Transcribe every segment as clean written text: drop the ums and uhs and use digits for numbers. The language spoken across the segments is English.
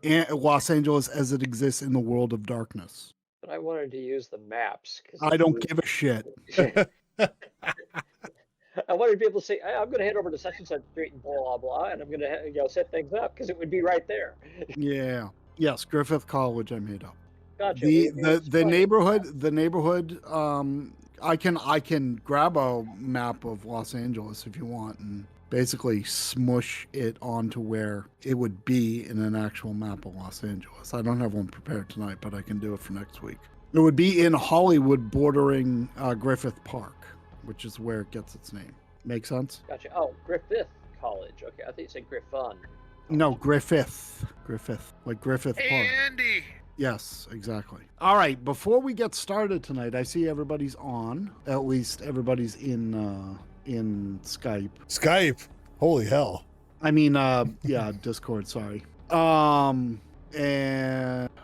Los Angeles as it exists in the world of darkness. But I wanted to use the maps because I don't give a shit. I wanted to be able to say, I'm going to head over to such and such street and blah blah blah, and I'm going to set things up because it would be right there. Yeah. Yes, Griffith College I made up. Gotcha. The It's funny. neighborhood I can grab a map of Los Angeles if you want and basically smush it onto where it would be in an actual map of Los Angeles. I don't have one prepared tonight, but I can do it for next week. It would be in Hollywood bordering Griffith Park, which is where it gets its name. Make sense? Gotcha. Oh, Griffith College. Okay, I think you said Griffon. No, Griffith. Griffith. Like Griffith Park. Andy. Yes, exactly. All right, before we get started tonight, I see everybody's on. At least everybody's in Skype. Skype. Holy hell. I mean, yeah, Discord, sorry. And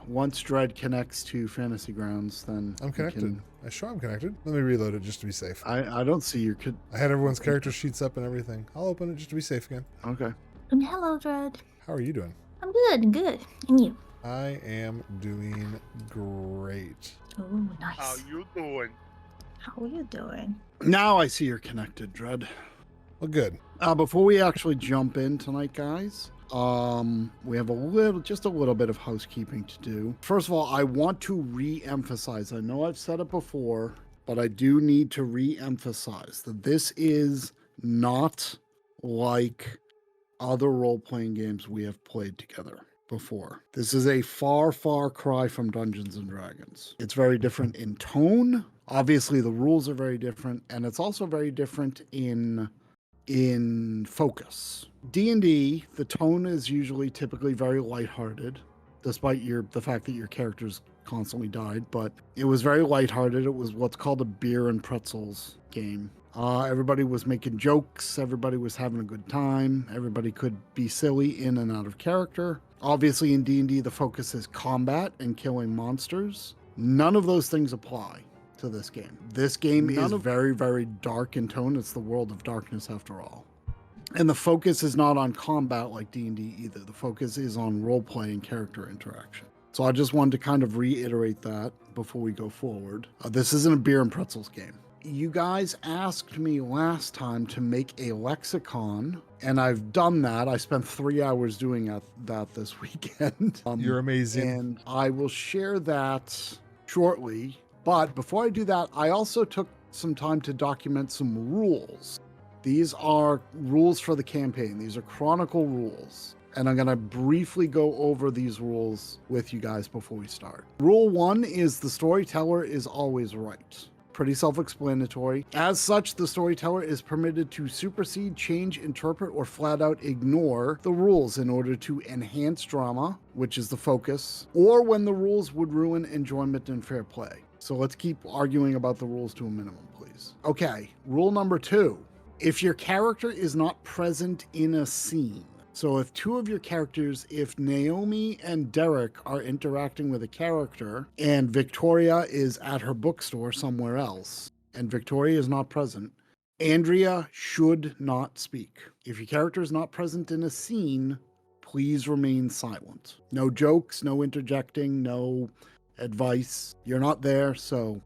once Dread connects to Fantasy Grounds, then I'm connected. I'm sure I'm connected. Let me reload it just to be safe. I don't see your I had everyone's character sheets up and everything. I'll open it just to be safe again. Okay. And hello, Dread. How are you doing? I'm good. And you? I am doing great. Oh, nice. How you doing? How are you doing? Now I see you're connected, Dread. Well, good. Before we actually jump in tonight, guys, we have just a little bit of housekeeping to do. First of all, I want to re-emphasize, I know I've said it before, but I do need to re-emphasize that this is not like other role-playing games we have played together before. This is a far, far cry from Dungeons and Dragons. It's very different in tone. Obviously, the rules are very different, and it's also very different in focus. D&D, the tone is typically very lighthearted, despite the fact that your characters constantly died, but it was very lighthearted. It was what's called a beer and pretzels game. Everybody was making jokes. Everybody was having a good time. Everybody could be silly in and out of character. Obviously, in D&D, the focus is combat and killing monsters. None of those things apply to this game. This game is very, very dark in tone. It's the world of darkness after all. And the focus is not on combat like D&D either. The focus is on role-play and character interaction. So I just wanted to kind of reiterate that before we go forward. This isn't a beer and pretzels game. You guys asked me last time to make a lexicon, and I've done that. I spent 3 hours doing that this weekend. You're amazing. And I will share that shortly. But before I do that, I also took some time to document some rules. These are rules for the campaign. These are chronicle rules. And I'm going to briefly go over these rules with you guys before we start. Rule 1 is the storyteller is always right. Pretty self-explanatory. As such, the storyteller is permitted to supersede, change, interpret, or flat out ignore the rules in order to enhance drama, which is the focus, or when the rules would ruin enjoyment and fair play. So let's keep arguing about the rules to a minimum, please. Okay, rule number 2. If your character is not present in a scene, so if two of your characters, if Naomi and Derek are interacting with a character and Victoria is at her bookstore somewhere else and Victoria is not present, Andrea should not speak. If your character is not present in a scene, please remain silent. No jokes, no interjecting, no advice. You're not there, so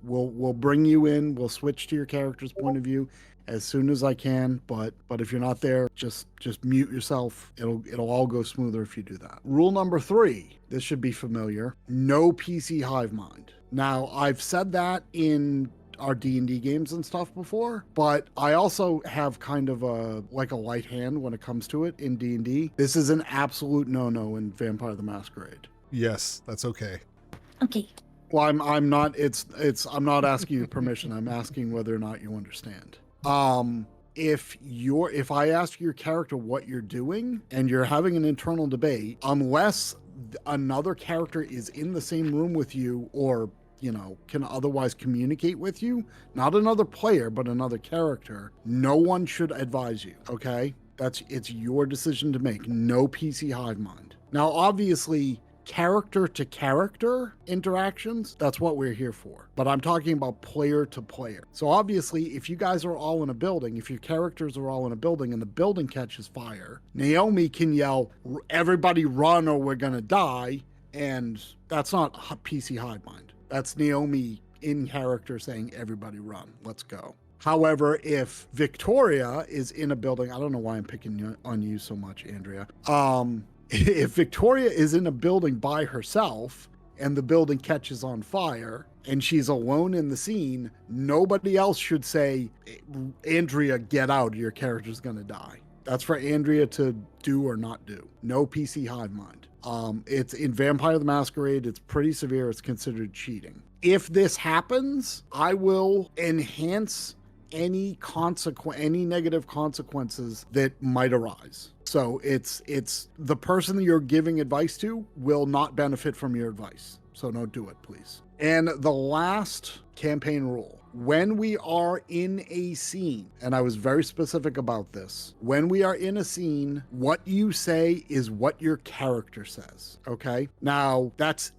we'll bring you in. We'll switch to your character's point of view as soon as I can, but if you're not there, just mute yourself. It'll all go smoother if you do that. Rule number 3, this should be familiar. No PC hive mind. Now, I've said that in our D&D games and stuff before, but I also have kind of a light hand when it comes to it in D&D. This is an absolute no-no in Vampire the Masquerade. Yes, that's okay. Okay. Well, I'm not I'm not asking you permission. I'm asking whether or not you understand. If I ask your character what you're doing and you're having an internal debate, unless another character is in the same room with you or, can otherwise communicate with you, not another player, but another character, no one should advise you. Okay. It's your decision to make. No PC hive mind. Now, obviously, character to character interactions, that's what we're here for. But I'm talking about player to player. So obviously, if you guys are all in a building, if your characters are all in a building and the building catches fire, Naomi can yell, "Everybody run or we're gonna die." And that's not PC hive mind. That's Naomi in character saying, "Everybody run, let's go." However, if Victoria is in a building, I don't know why I'm picking on you so much, Andrea. If Victoria is in a building by herself and the building catches on fire and she's alone in the scene, nobody else should say, "Andrea, get out, your character's gonna die." That's for Andrea to do or not do. No PC hive mind. It's in Vampire the Masquerade, it's pretty severe, it's considered cheating. If this happens, I will enhance any negative consequences that might arise. So it's the person that you're giving advice to will not benefit from your advice. So don't do it, please. And the last campaign rule, when we are in a scene, and I was very specific about this, when we are in a scene, what you say is what your character says, okay? Now, that's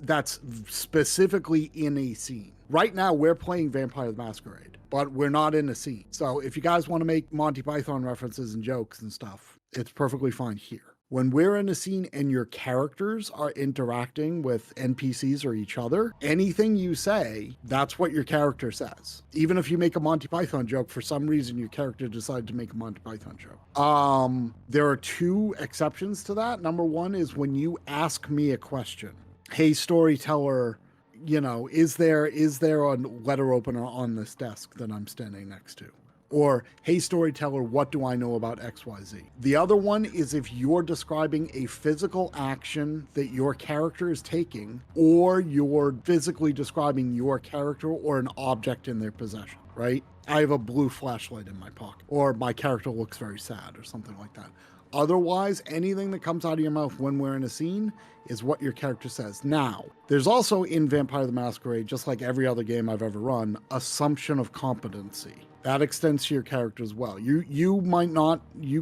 specifically in a scene. Right now, we're playing Vampire the Masquerade, but we're not in a scene. So if you guys want to make Monty Python references and jokes and stuff, it's perfectly fine here. When we're in a scene and your characters are interacting with NPCs or each other, anything you say, that's what your character says. Even if you make a Monty Python joke, for some reason your character decided to make a Monty Python joke. There are two exceptions to that. Number one is when you ask me a question. Hey, storyteller, is there a letter opener on this desk that I'm standing next to? Or, hey, storyteller, what do I know about XYZ? The other one is if you're describing a physical action that your character is taking, or you're physically describing your character or an object in their possession, right? I have a blue flashlight in my pocket, or my character looks very sad, or something like that. Otherwise, anything that comes out of your mouth when we're in a scene is what your character says. Now, there's also in Vampire the Masquerade, just like every other game I've ever run, assumption of competency. That extends to your character as well. You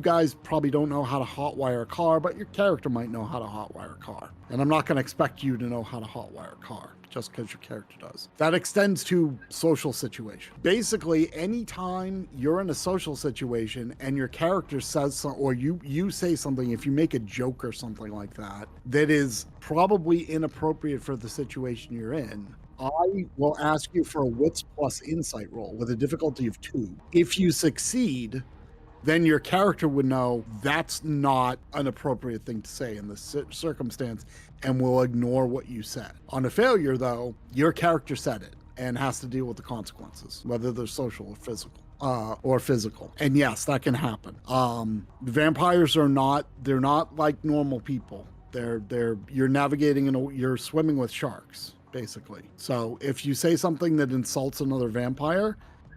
guys probably don't know how to hotwire a car, but your character might know how to hotwire a car. And I'm not going to expect you to know how to hotwire a car just because your character does. That extends to social situation. Basically, anytime you're in a social situation and your character says something, or you say something, if you make a joke or something like that, that is probably inappropriate for the situation you're in, I will ask you for a wits plus insight roll with a difficulty of 2. If you succeed, then your character would know that's not an appropriate thing to say in this circumstance and will ignore what you said. On a failure, though, your character said it and has to deal with the consequences, whether they're social or physical. And yes, that can happen. Vampires are not like normal people. You're navigating you're swimming with sharks, basically. So if you say something that insults another vampire,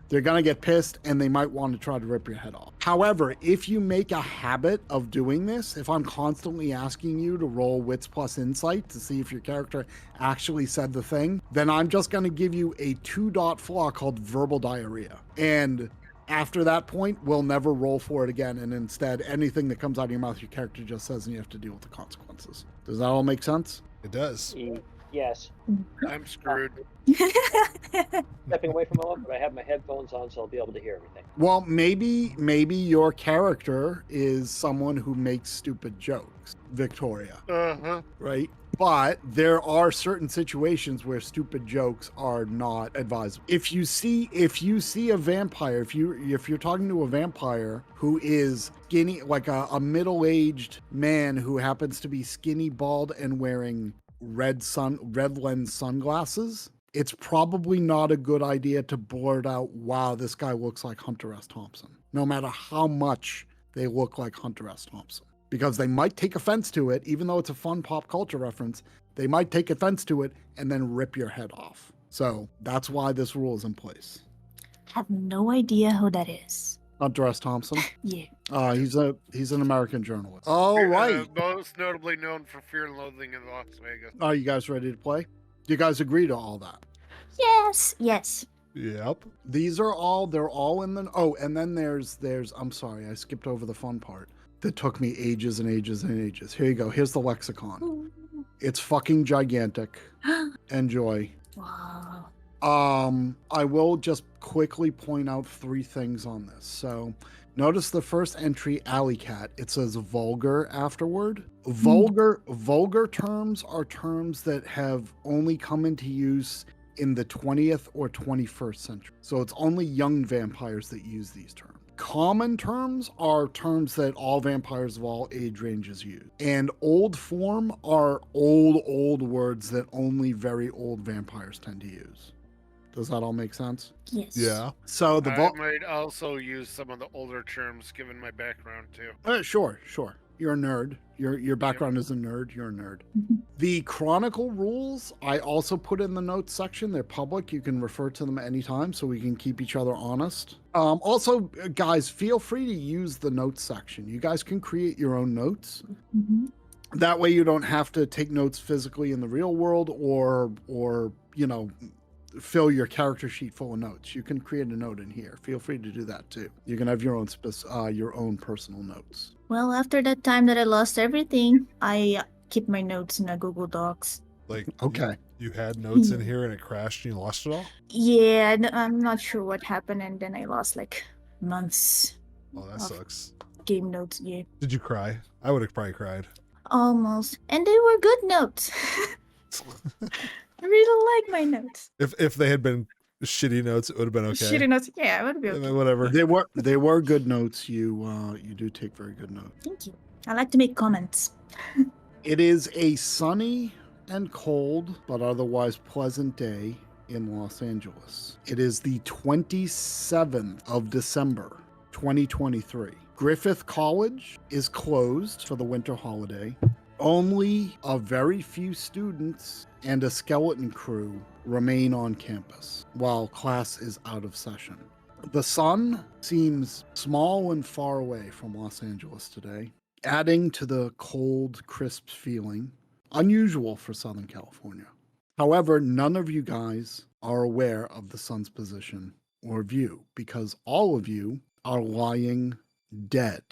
they're going to get pissed and they might want to try to rip your head off. However, if you make a habit of doing this, if I'm constantly asking you to roll wits plus insight to see if your character actually said the thing, then I'm just going to give you a 2-dot flaw called verbal diarrhea. And after that point, we'll never roll for it again. And instead, anything that comes out of your mouth, your character just says, and you have to deal with the consequences. Does that all make sense? It does. Yes. I'm screwed. Stepping away from all, but I have my headphones on, so I'll be able to hear everything. Well, maybe your character is someone who makes stupid jokes, Victoria. Right? But there are certain situations where stupid jokes are not advisable. If you see a vampire, if you're talking to a vampire who is skinny, like a middle-aged man who happens to be skinny, bald, and wearing red lens sunglasses, it's probably not a good idea to blurt out, "Wow, this guy looks like Hunter S. Thompson," no matter how much they look like Hunter S. Thompson. Because they might take offense to it, even though it's a fun pop culture reference, they might take offense to it and then rip your head off. So that's why this rule is in place. Have no idea who that is. Hunter S. Thompson? Yeah. He's an American journalist. All right. Most notably known for Fear and Loathing in Las Vegas. Are you guys ready to play? Do you guys agree to all that? Yes. Yep. They're all in the, and then there's, I'm sorry, I skipped over the fun part that took me ages and ages and ages. Here you go. Here's the lexicon. It's fucking gigantic. Enjoy. Wow. I will just quickly point out 3 things on this. So notice the first entry, Alley Cat. It says vulgar afterward. Vulgar terms are terms that have only come into use in the 20th or 21st century. So it's only young vampires that use these terms. Common terms are terms that all vampires of all age ranges use. And old form are old words that only very old vampires tend to use. Does that all make sense? Yes. Yeah. So the I might also use some of the older terms given my background too. Sure. You're a nerd. Your background is a nerd. You're a nerd. Mhm. The Chronicle rules, I also put in the notes section. They're public. You can refer to them at any time so we can keep each other honest. Also, guys, feel free to use the notes section. You guys can create your own notes. Mhm. That way you don't have to take notes physically in the real world or fill your character sheet full of notes. You can create a note in here. Feel free to do that too. You can have your own personal notes. Well, after that time that I lost everything, I keep my notes in a Google Docs. Like, Okay. you had notes in here and it crashed and you lost it all? Yeah, I'm not sure what happened, and then I lost like months Oh, that Of- sucks. game notes. Yeah, Did you cry? I would have probably cried. almost, and they were good notes. I really like my notes. If they had been shitty notes, it would have been okay. Shitty notes. Yeah, it would be okay. Whatever. They were good notes. You do take very good notes. Thank you. I like to make comments. It is a sunny and cold but otherwise pleasant day in Los Angeles. It is the 27th of December, 2023. Griffith College is closed for the winter holiday. Only a very few students and a skeleton crew remain on campus while class is out of session. The sun seems small and far away from Los Angeles today, adding to the cold, crisp feeling, unusual for Southern California. However, none of you guys are aware of the sun's position or view because all of you are lying dead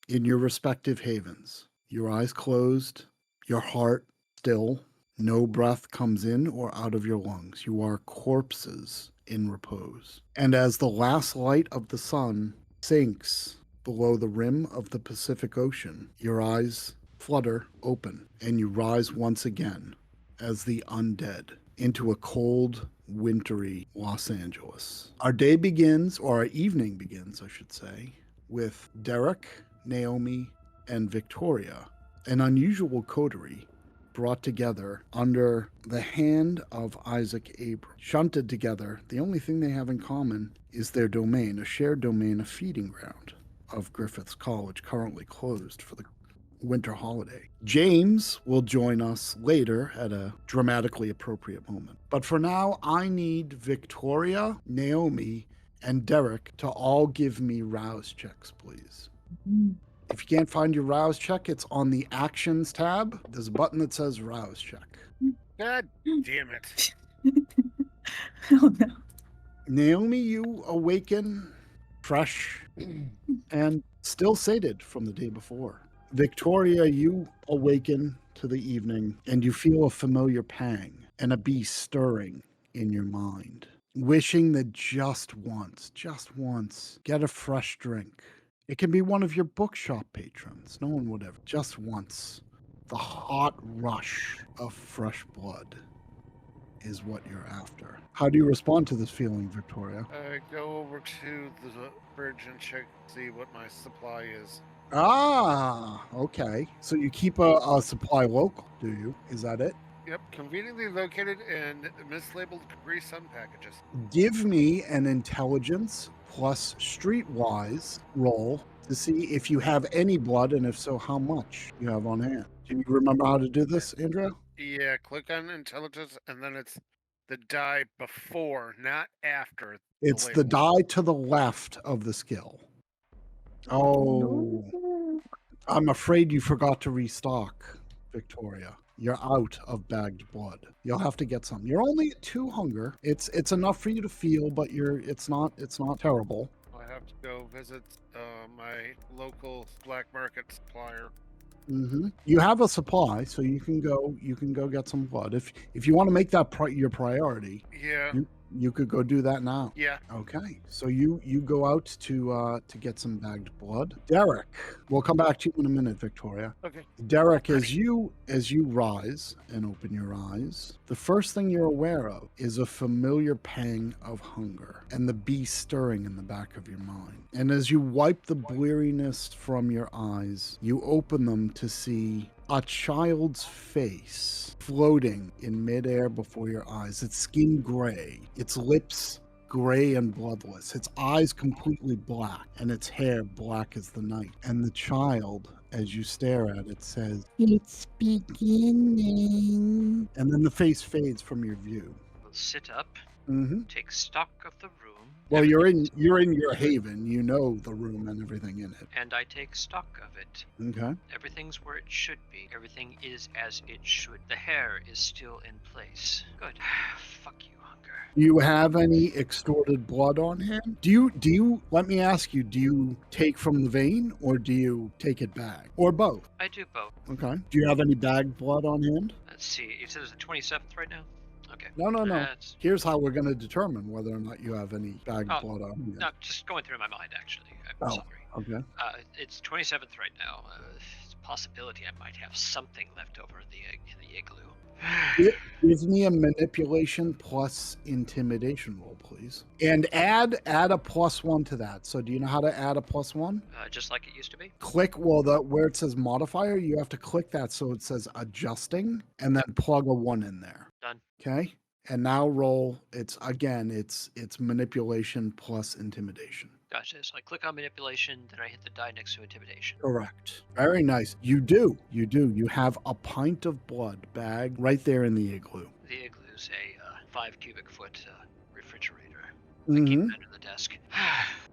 in your respective havens. Your eyes closed, your heart still, no breath comes in or out of your lungs. You are corpses in repose. And as the last light of the sun sinks below the rim of the Pacific Ocean, your eyes flutter open and you rise once again as the undead into a cold, wintry Los Angeles. Our day begins, or our evening begins, I should say, with Derek, Naomi, and Victoria, an unusual coterie brought together under the hand of Isaac Abram. Shunted together, the only thing they have in common is their domain, a shared domain, a feeding ground of Griffith's College, currently closed for the winter holiday. James will join us later at a dramatically appropriate moment. But for now, I need Victoria, Naomi, and Derek to all give me rouse checks, please. Mm. If you can't find your rouse check, it's on the actions tab. There's a button that says rouse check. God damn it. Oh no. Naomi, you awaken fresh and still sated from the day before. Victoria, you awaken to the evening and you feel a familiar pang and a beast stirring in your mind, wishing that just once, get a fresh drink. It can be one of your bookshop patrons. No one would ever. Just once. The hot rush of fresh blood is what you're after. How do you respond to this feeling, Victoria? I go over to the fridge and check to see what my supply is. Ah, okay. So you keep a supply local, do you? Is that it? Yep, conveniently located in mislabeled Capri Sun packages. Give me an intelligence plus streetwise roll to see if you have any blood, and if so, how much you have on hand. Do you remember how to do this, Andrea? Yeah, click on intelligence and then it's the die before, not after. It's the label. die to the left of the skill. Oh, I'm afraid you forgot to restock, Victoria. You're out of bagged blood. You'll have to get some. You're only at 2 hunger. It's enough for you to feel, but it's not terrible. I have to go visit my local black market supplier. You have a supply, so you can go get some blood. If you want to make that your priority, Yeah. you could go do that now. Yeah. Okay, so you go out to get some bagged blood. Derek, we'll come back to you in a minute, Victoria. Okay. Derek, as you rise and open your eyes, the first thing you're aware of is a familiar pang of hunger and the beast stirring in the back of your mind. And as you wipe the bleariness from your eyes, you open them to see a child's face floating in midair before your eyes. Its skin gray, its lips gray and bloodless, its eyes completely black, and its hair black as the night. And the child, as you stare at it, says, "It's beginning." And then the face fades from your view. We'll sit up, Mm-hmm. take stock of the room. Well, you're in your haven. You know the room and everything in it. And I take stock of it. Okay. Everything's where it should be. Everything is as it should. The hair is still in place. Good. Fuck you, hunger. Do you have any extorted blood on him? Do you let me ask you, do you take from the vein or do you take it back? Or both? I do both. Okay. Do you have any bagged blood on hand? Let's see. It says the 27th right now? Okay. No. That's- Here's how we're going to determine whether or not you have any bagged Oh, blood on hand. No, just going through my mind, actually. I'm Oh. sorry. Okay. It's 27th right now. It's a possibility I might have something left over in the igloo. Give me a manipulation plus intimidation roll, please. And add a +1 to that. So do you know how to add a +1? Just like it used to be. Click, well, where it says modifier, you have to click that so it says adjusting and then plug a 1 in there. Done. Okay. And now roll. It's manipulation plus intimidation. Gotcha. So I click on manipulation, then I hit the die next to intimidation. Correct. Very nice. You do. You have a pint of blood bagged right there in the igloo. The igloo's a 5 cubic foot refrigerator. I keep it under the desk.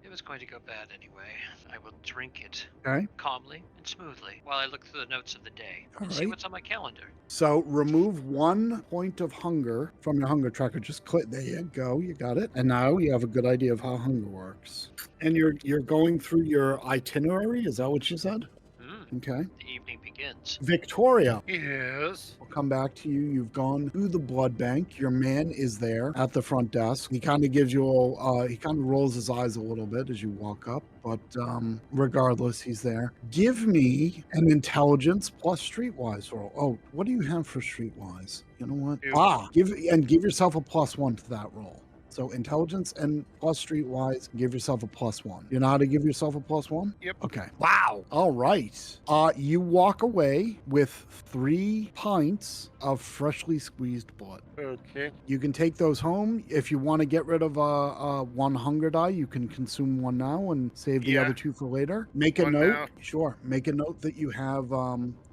It was going to go bad anyway. I will drink it Okay. calmly and smoothly while I look through the notes of the day and All see right. what's on my calendar. So remove 1 point of hunger from your hunger tracker. Just click. There you go. You got it. And now you have a good idea of how hunger works. And you're going through your itinerary. Is that what you said? Okay. The evening begins. Victoria, Yes. we'll come back to you. You've gone through the blood bank. Your man is there at the front desk. He kind of gives you he kind of rolls his eyes a little bit as you walk up, but regardless, he's there. Give me an intelligence plus streetwise roll. Oh, what do you have for streetwise? You know what? Two. Give yourself a +1 to that roll. So intelligence and plus streetwise, give yourself a +1. You know how to give yourself a +1? Yep. Okay. Wow. All right. You walk away with 3 pints of freshly squeezed blood. Okay. You can take those home. If you want to get rid of 1 hunger die, you can consume 1 now and save the Yeah. other 2 for later. Make a 1 note. now. Sure. Make a note that you have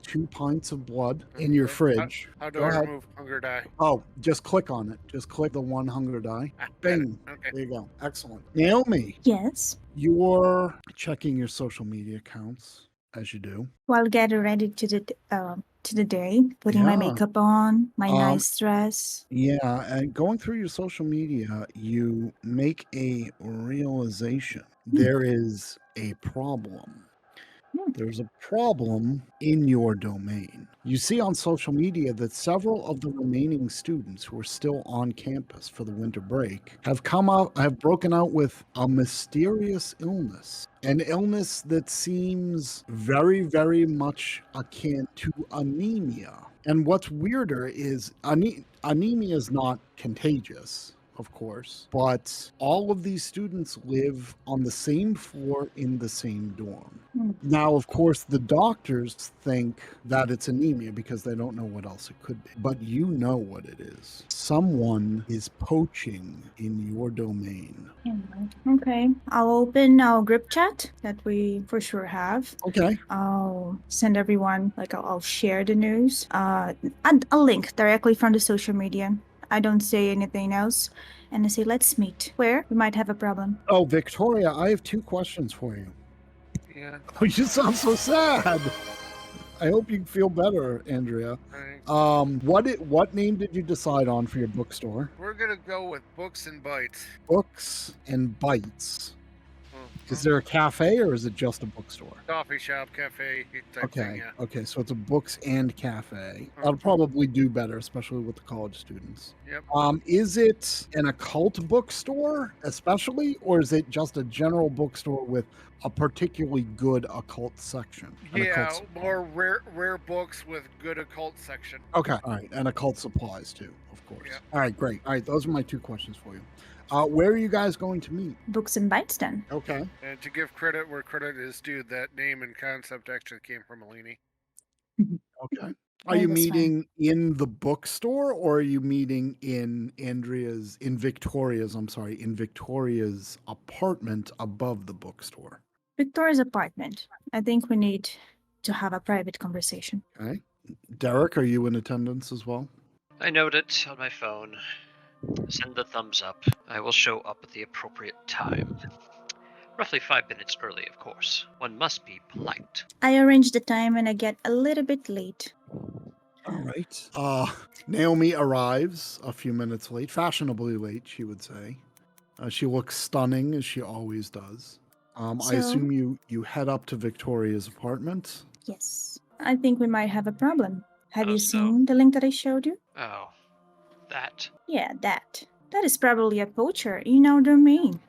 2 pints of blood in your Okay. fridge. How do Go I ahead. remove hunger die? Oh, just click on it. Just click the 1 hunger die. Ah, got it. Bing. Okay. There you go. Excellent. Naomi, Yes. you're checking your social media accounts as you do. While getting ready to the day, putting my Yeah. makeup on, my Um, nice dress. Yeah, and going through your social media, you make a realization there is a problem. There's a problem in your domain. You see on social media that several of the remaining students who are still on campus for the winter break have broken out with a mysterious illness. An illness that seems very, very much akin to anemia. And what's weirder is anemia is not contagious, of course, but all of these students live on the same floor in the same dorm. Now, of course, the doctors think that it's anemia because they don't know what else it could be. But you know what it is. Someone is poaching in your domain. Okay. I'll open our group chat that we for sure have. Okay. I'll send everyone, I'll share the news. And a link directly from the social media. I don't say anything else. And I say, let's meet. Where? We might have a problem. Oh, Victoria, I have 2 questions for you. Yeah. Oh, you sound so sad. I hope you feel better, Andrea. Thanks. What name did you decide on for your bookstore? We're gonna go with books and bites. Books and Bites. Is there a cafe or is it just a bookstore? Coffee shop, cafe type Okay. thing, yeah. Okay. So it's a books and cafe. Mhm. That'll probably do better, especially with the college students. Yep. Is it an occult bookstore, especially, or is it just a general bookstore with a particularly good occult section? An Yeah, occult more rare books with good occult section. Okay. All right. And occult supplies too, of course. Yeah. All right. Great. All right. Those are my 2 questions for you. Where are you guys going to meet? Books and Bites then. Okay. And to give credit where credit is due, that name and concept actually came from Alini. Okay. Are Right, you that's fine. meeting in the bookstore or are you meeting in Victoria's apartment above the bookstore? Victoria's apartment. I think we need to have a private conversation. Okay. Derek, are you in attendance as well? I note it on my phone. Send the thumbs up. I will show up at the appropriate time. Roughly 5 minutes early, of course. One must be polite. I arrange the time and I get a little bit late. All right. Naomi arrives a few minutes late, fashionably late, she would say. She looks stunning as she always does. I So- assume you head up to Victoria's apartment. Yes. I think we might have a problem. Have Oh, you so- seen the link that I showed you? Oh, that. Yeah, that. That is probably a poacher in our domain.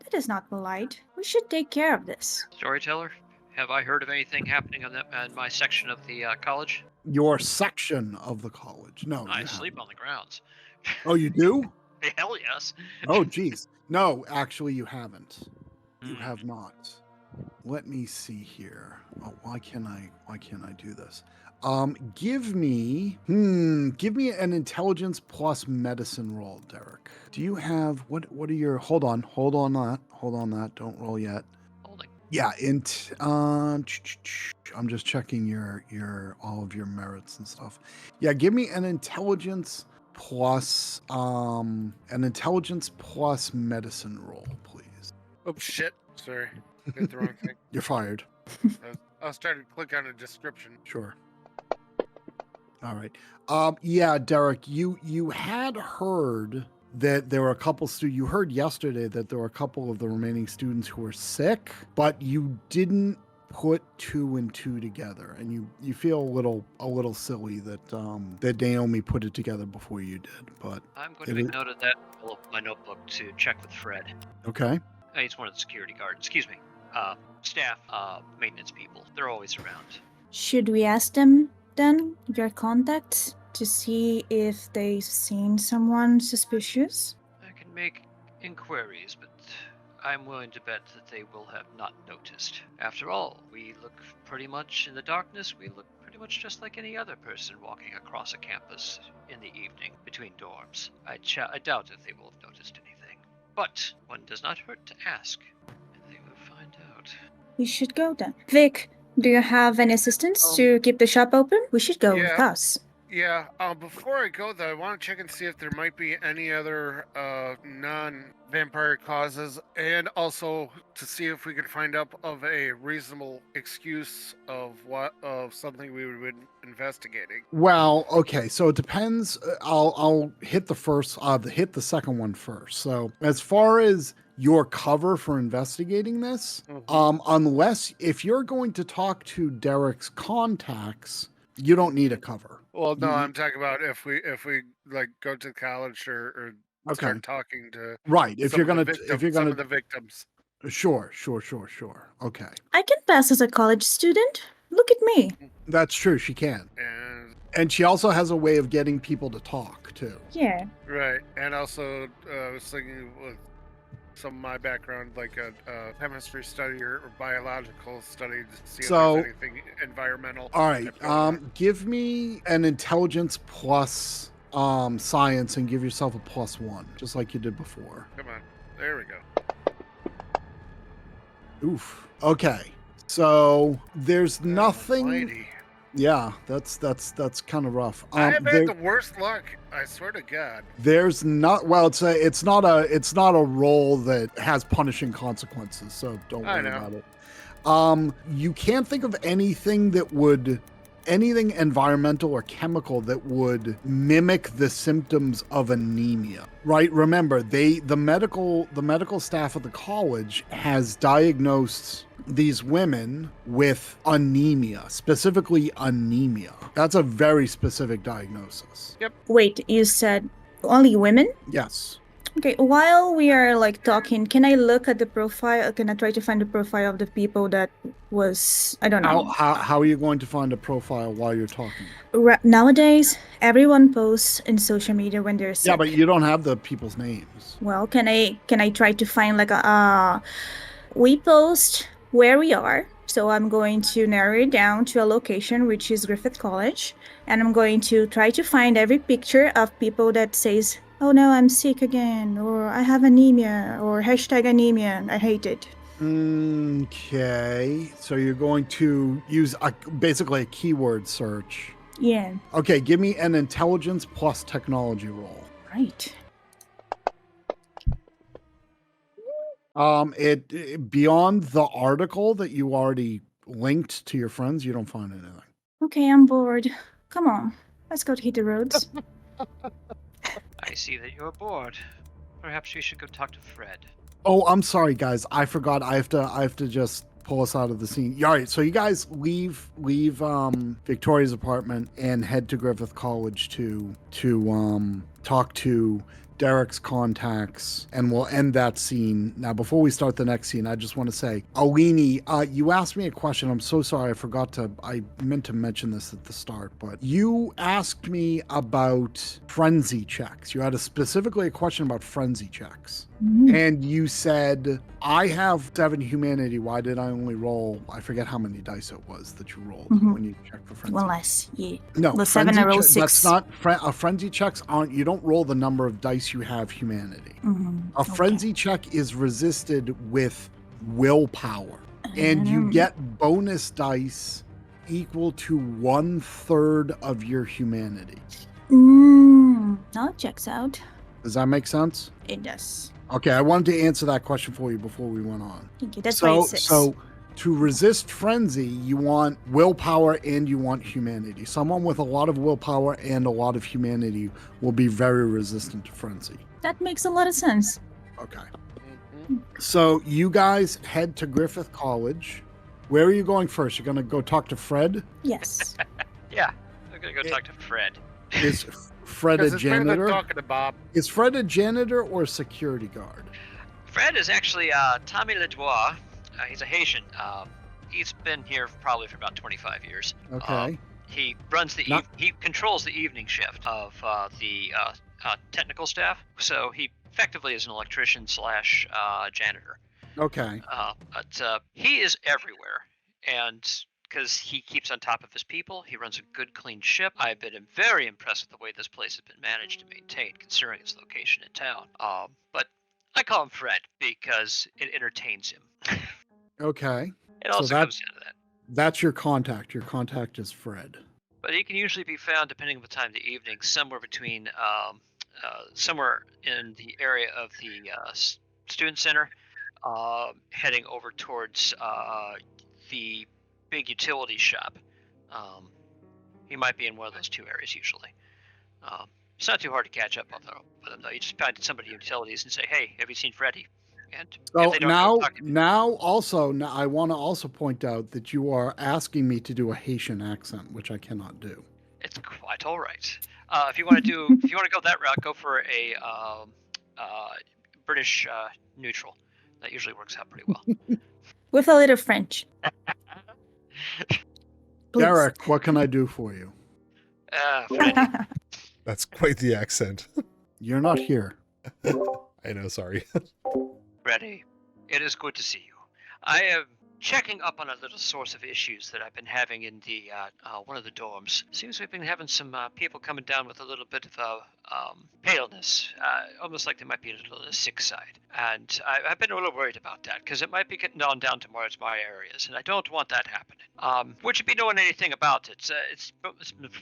That is not polite. We should take care of this. Storyteller, have I heard of anything happening on in my section of the college? Your section of the college. No, I you sleep haven't. on the grounds. Oh, you do? Hell yes. Oh, geez. No, actually, you haven't. You Hmm. have not. Let me see here. Oh, why can't I do this? Give me an intelligence plus medicine roll, Derek. Do you have what are your hold on that. Don't roll yet. Holding. Yeah, I'm just checking your all of your merits and stuff. Yeah, give me an intelligence plus medicine roll, please. Oh shit! Sorry, did the wrong thing. You're fired. I was trying to click on a description. Sure. All right. Yeah, Derek, you had heard that there were a couple you heard yesterday that there were a couple of the remaining students who were sick, but you didn't put 2 and 2 together, and you feel a little silly that Naomi put it together before you did. But I'm going to make note of that. Pull up my notebook to check with Fred. okay. He's one of the security guards. Excuse me. Staff, maintenance people. They're always around. Should we ask them then, your contacts, to see if they've seen someone suspicious? I can make inquiries, but I'm willing to bet that they will have not noticed. After all, we look pretty much in the darkness. We look pretty much just like any other person walking across a campus in the evening between dorms. I doubt if they will have noticed anything. But one does not hurt to ask, and they will find out. We should go then. Vic, do you have any assistance to keep the shop open? We should go with Yeah. us. Yeah. Before I go though, I want to check and see if there might be any other non-vampire causes, and also to see if we can find out of a reasonable excuse of something we would be investigating. Well, okay, so it depends. I'll hit the second one first. So as far as your cover for investigating this, unless if you're going to talk to Derek's contacts, you don't need a cover. Well, no, You- I'm talking about if we like go to college or Okay. start talking to Right. If some you're of the gonna victim- if you're some gonna of the victims. sure. Okay. I can pass as a college student. Look at me. That's true, she can. And And she also has a way of getting people to talk too. Yeah. right, and also I was thinking with some of my background, like a chemistry study or biological study to see So- if there's anything environmental. All right. type going on. Give me an intelligence plus science and give yourself a +1, just like you did before. Come on, there we go. Oof. Okay. So there's nothing. Almighty. Yeah, that's kind of rough. I have there- had the worst luck. I swear to God. there's not. Well, it's not a role that has punishing consequences. So don't I worry know. about it. You can't think of anything that would anything environmental or chemical that would mimic the symptoms of anemia. Right? Remember, the medical staff at the college has diagnosed these women with anemia, specifically anemia. That's a very specific diagnosis. Wait, you said only women? Yes. Okay, while we are like talking, can I look at the profile? Can I try to find the profile of the people that was, I don't know. How are you going to find a profile while you're talking? Nowadays, everyone posts in social media when they're sick. Yeah, but you don't have the people's names. Well, can I try to find like we post where we are. So I'm going to narrow it down to a location, which is Griffith College. And I'm going to try to find every picture of people that says, oh no, I'm sick again, or I have anemia, or hashtag anemia, I hate it. Okay, so you're going to use basically a keyword search. Yeah. Okay, give me an intelligence plus technology roll. Right. It beyond the article that you already linked to your friends, you don't find anything. Okay, I'm bored. Come on, let's go to hit the roads. I see that you're bored. Perhaps we should go talk to Fred. Oh, I'm sorry, guys. I forgot. I have to just pull us out of the scene. All right, so you guys leave Victoria's apartment and head to Griffith College to talk to Derek's contacts, and we'll end that scene. Now, before we start the next scene, I just want to say, Alini, you asked me a question. I'm so sorry. I meant to mention this at the start, but you asked me about frenzy checks. You had specifically a question about frenzy checks. Mm. And you said, I have 7 humanity. Why did I only roll? I forget how many dice it was that you rolled when you checked for frenzy. One less, yeah. No, The 7 I rolled 6. That's not frenzy checks aren't. You don't roll the number of dice you have humanity. A frenzy check is resisted with willpower, and you get bonus dice equal to 1/3 of your humanity. Now it checks out. Does that make sense? It does. Okay, I wanted to answer that question for you before we went on. Thank you. That's why it's 6. So to resist frenzy, you want willpower and you want humanity. Someone with a lot of willpower and a lot of humanity will be very resistant to frenzy. That makes a lot of sense. Okay. So you guys head to Griffith College. Where are you going first? You're going to go talk to Fred? Yes. Yeah, I'm gonna go talk to Fred. Is Fred a Because it's better than janitor? talking to Bob. Is Fred a janitor or a security guard? Fred is actually Tommy Ledois. He's a Haitian. He's been here probably for about 25 years. Okay. He runs the he controls the evening shift of the technical staff. So he effectively is an electrician slash janitor. Okay. But he is everywhere, and because he keeps on top of his people, he runs a good, clean ship. I've been very impressed with the way this place has been managed and maintained, considering its location in town. But I call him Fred because it entertains him. Okay. It also comes down to that. That's your contact. Your contact is Fred. But he can usually be found, depending on the time of the evening, somewhere between, somewhere in the area of the student center, heading over towards the big utility shop. He might be in one of those 2 areas usually. It's not too hard to catch up with him, though. You just find somebody in utilities and say, "Hey, have you seen Freddy?" And So if they don't now I want to also point out that you are asking me to do a Haitian accent, which I cannot do. it's quite all right. If you want to go that route, go for a British neutral. That usually works out pretty well. With a little French. Please. Derek, what can I do for you? Freddy, That's quite the accent. You're not here. I know, sorry. Freddy, it is good to see you. I am checking up on a little source of issues that I've been having in the one of the dorms. Seems we've been having some people coming down with a little bit of paleness, almost like they might be a little on the sick side. And I've been a little worried about that because it might be getting on down towards my areas, and I don't want that happening. Would you be knowing anything about it? It's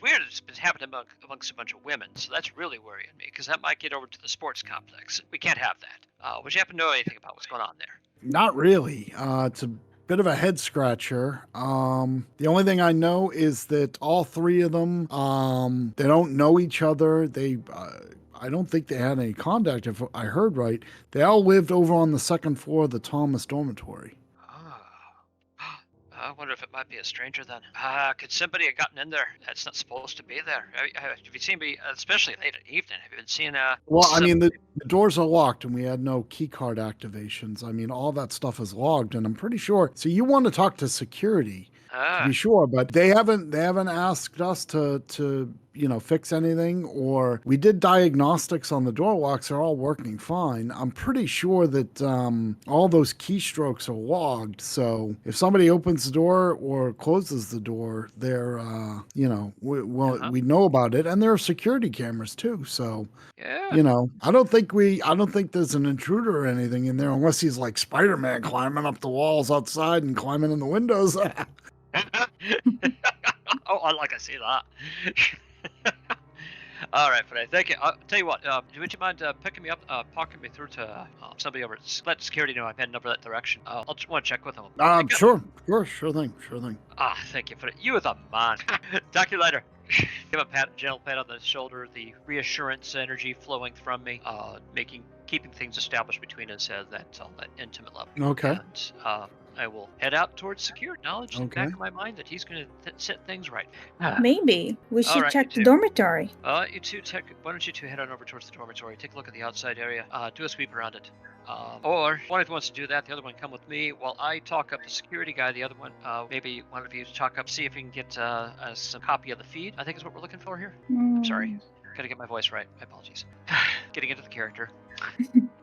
weird. It's been happening amongst a bunch of women, so that's really worrying me because that might get over to the sports complex. We can't have that. Would you happen to know anything about what's going on there? Not really. It's bit of a head scratcher. The only thing I know is that all three of them, they don't know each other. I don't think they had any contact, if I heard right. They all lived over on the second floor of the Thomas dormitory. I wonder if it might be a stranger then. Could somebody have gotten in there that's not supposed to be there? Have you seen me, especially late at evening? Have you been seeing Well, I mean, the doors are locked and we had no key card activations. I mean, all that stuff is logged, and I'm pretty sure. So you want to talk to security to be sure, but they haven't asked us to fix anything, or we did diagnostics on the door locks. They're all working fine. I'm pretty sure that all those keystrokes are logged. So if somebody opens the door or closes the door, they're we know about it, and there are security cameras too. So I don't think there's an intruder or anything in there, unless he's like Spider-Man climbing up the walls outside and climbing in the windows. Oh, I like to see that. All right, Fred. Thank you. I'll tell you what. Would you mind picking me up, parking me through to somebody over? Let security know I'm heading over that direction. I'll just want to check with them. Sure thing. Thank you for it. You are the man. Talk to you later. Give a gentle pat on the shoulder. The reassurance energy flowing from me, keeping things established between us at that intimate level. Okay. And I will head out towards secure knowledge in the back of my mind that he's going to set things right. Maybe we should right, check the dormitory. Why don't you two head on over towards the dormitory, take a look at the outside area, do a sweep around it. Or one of you wants to do that, the other one come with me while I talk up the security guy. The other one, maybe one of you talk up, see if we can get some copy of the feed. I think is what we're looking for here. I'm sorry. Gotta get my voice right. My apologies. Getting into the character.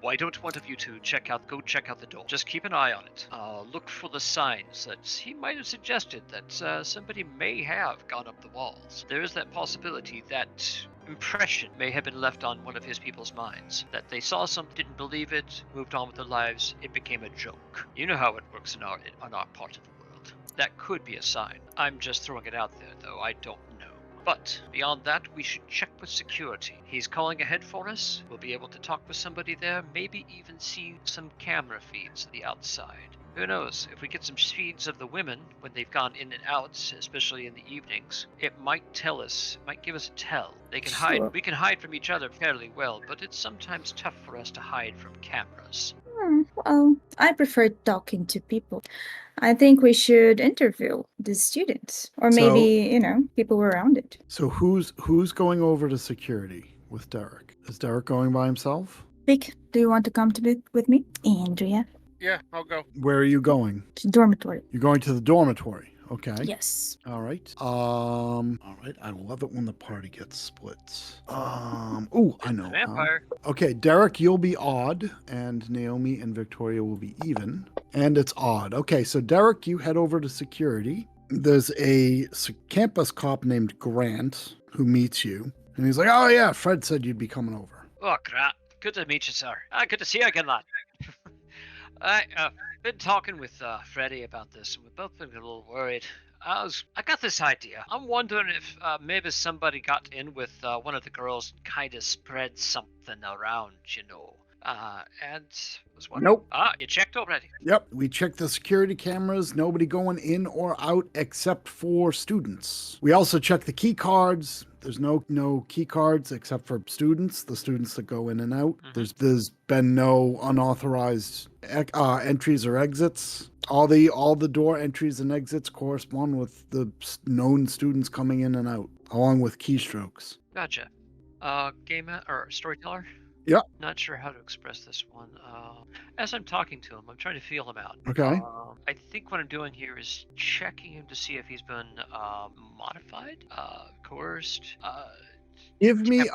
Why don't one of you two go check out the door? Just keep an eye on it. Look for the signs that he might have suggested that somebody may have gone up the walls. There is that possibility that impression may have been left on one of his people's minds. That they saw something, didn't believe it, moved on with their lives, it became a joke. You know how it works on our part of the world. That could be a sign. I'm just throwing it out there, though. I don't know. But beyond that, we should check with security. He's calling ahead for us. We'll be able to talk with somebody there, maybe even see some camera feeds of the outside. Who knows? If we get some feeds of the women when they've gone in and out, especially in the evenings, it might give us a tell. They can hide. We can hide from each other fairly well, but it's sometimes tough for us to hide from cameras. Well, I prefer talking to people. I think we should interview the students, or maybe people around it. So who's going over to security with Derek? Is Derek going by himself? Vic, do you want to come with me? Andrea? Yeah, I'll go. Where are you going? To the dormitory. You're going to the dormitory. Okay. Yes. All right. All right. I love it when the party gets split. Ooh, I know. Vampire. Okay, Derek, you'll be odd, and Naomi and Victoria will be even. And it's odd. Okay, so Derek, you head over to security. There's a campus cop named Grant who meets you. And he's like, oh yeah, Fred said you'd be coming over. Oh, crap. Good to meet you, sir. Good to see you again, lad. I've been talking with Freddie about this, and we've both been a little worried. I got this idea. I'm wondering if maybe somebody got in with one of the girls and kind of spread something around, and was wondering. Nope. You checked already? Yep. We checked the security cameras. Nobody going in or out except for students. We also checked the key cards. There's no key cards except for students, the students that go in and out. Mm-hmm. There's been no unauthorized entries or exits. All the door entries and exits correspond with the known students coming in and out, along with keystrokes. Gotcha. Game or storyteller? Yep. Not sure how to express this one. As I'm talking to him, I'm trying to feel him out. Okay. I think what I'm doing here is checking him to see if he's been modified, coerced. Give me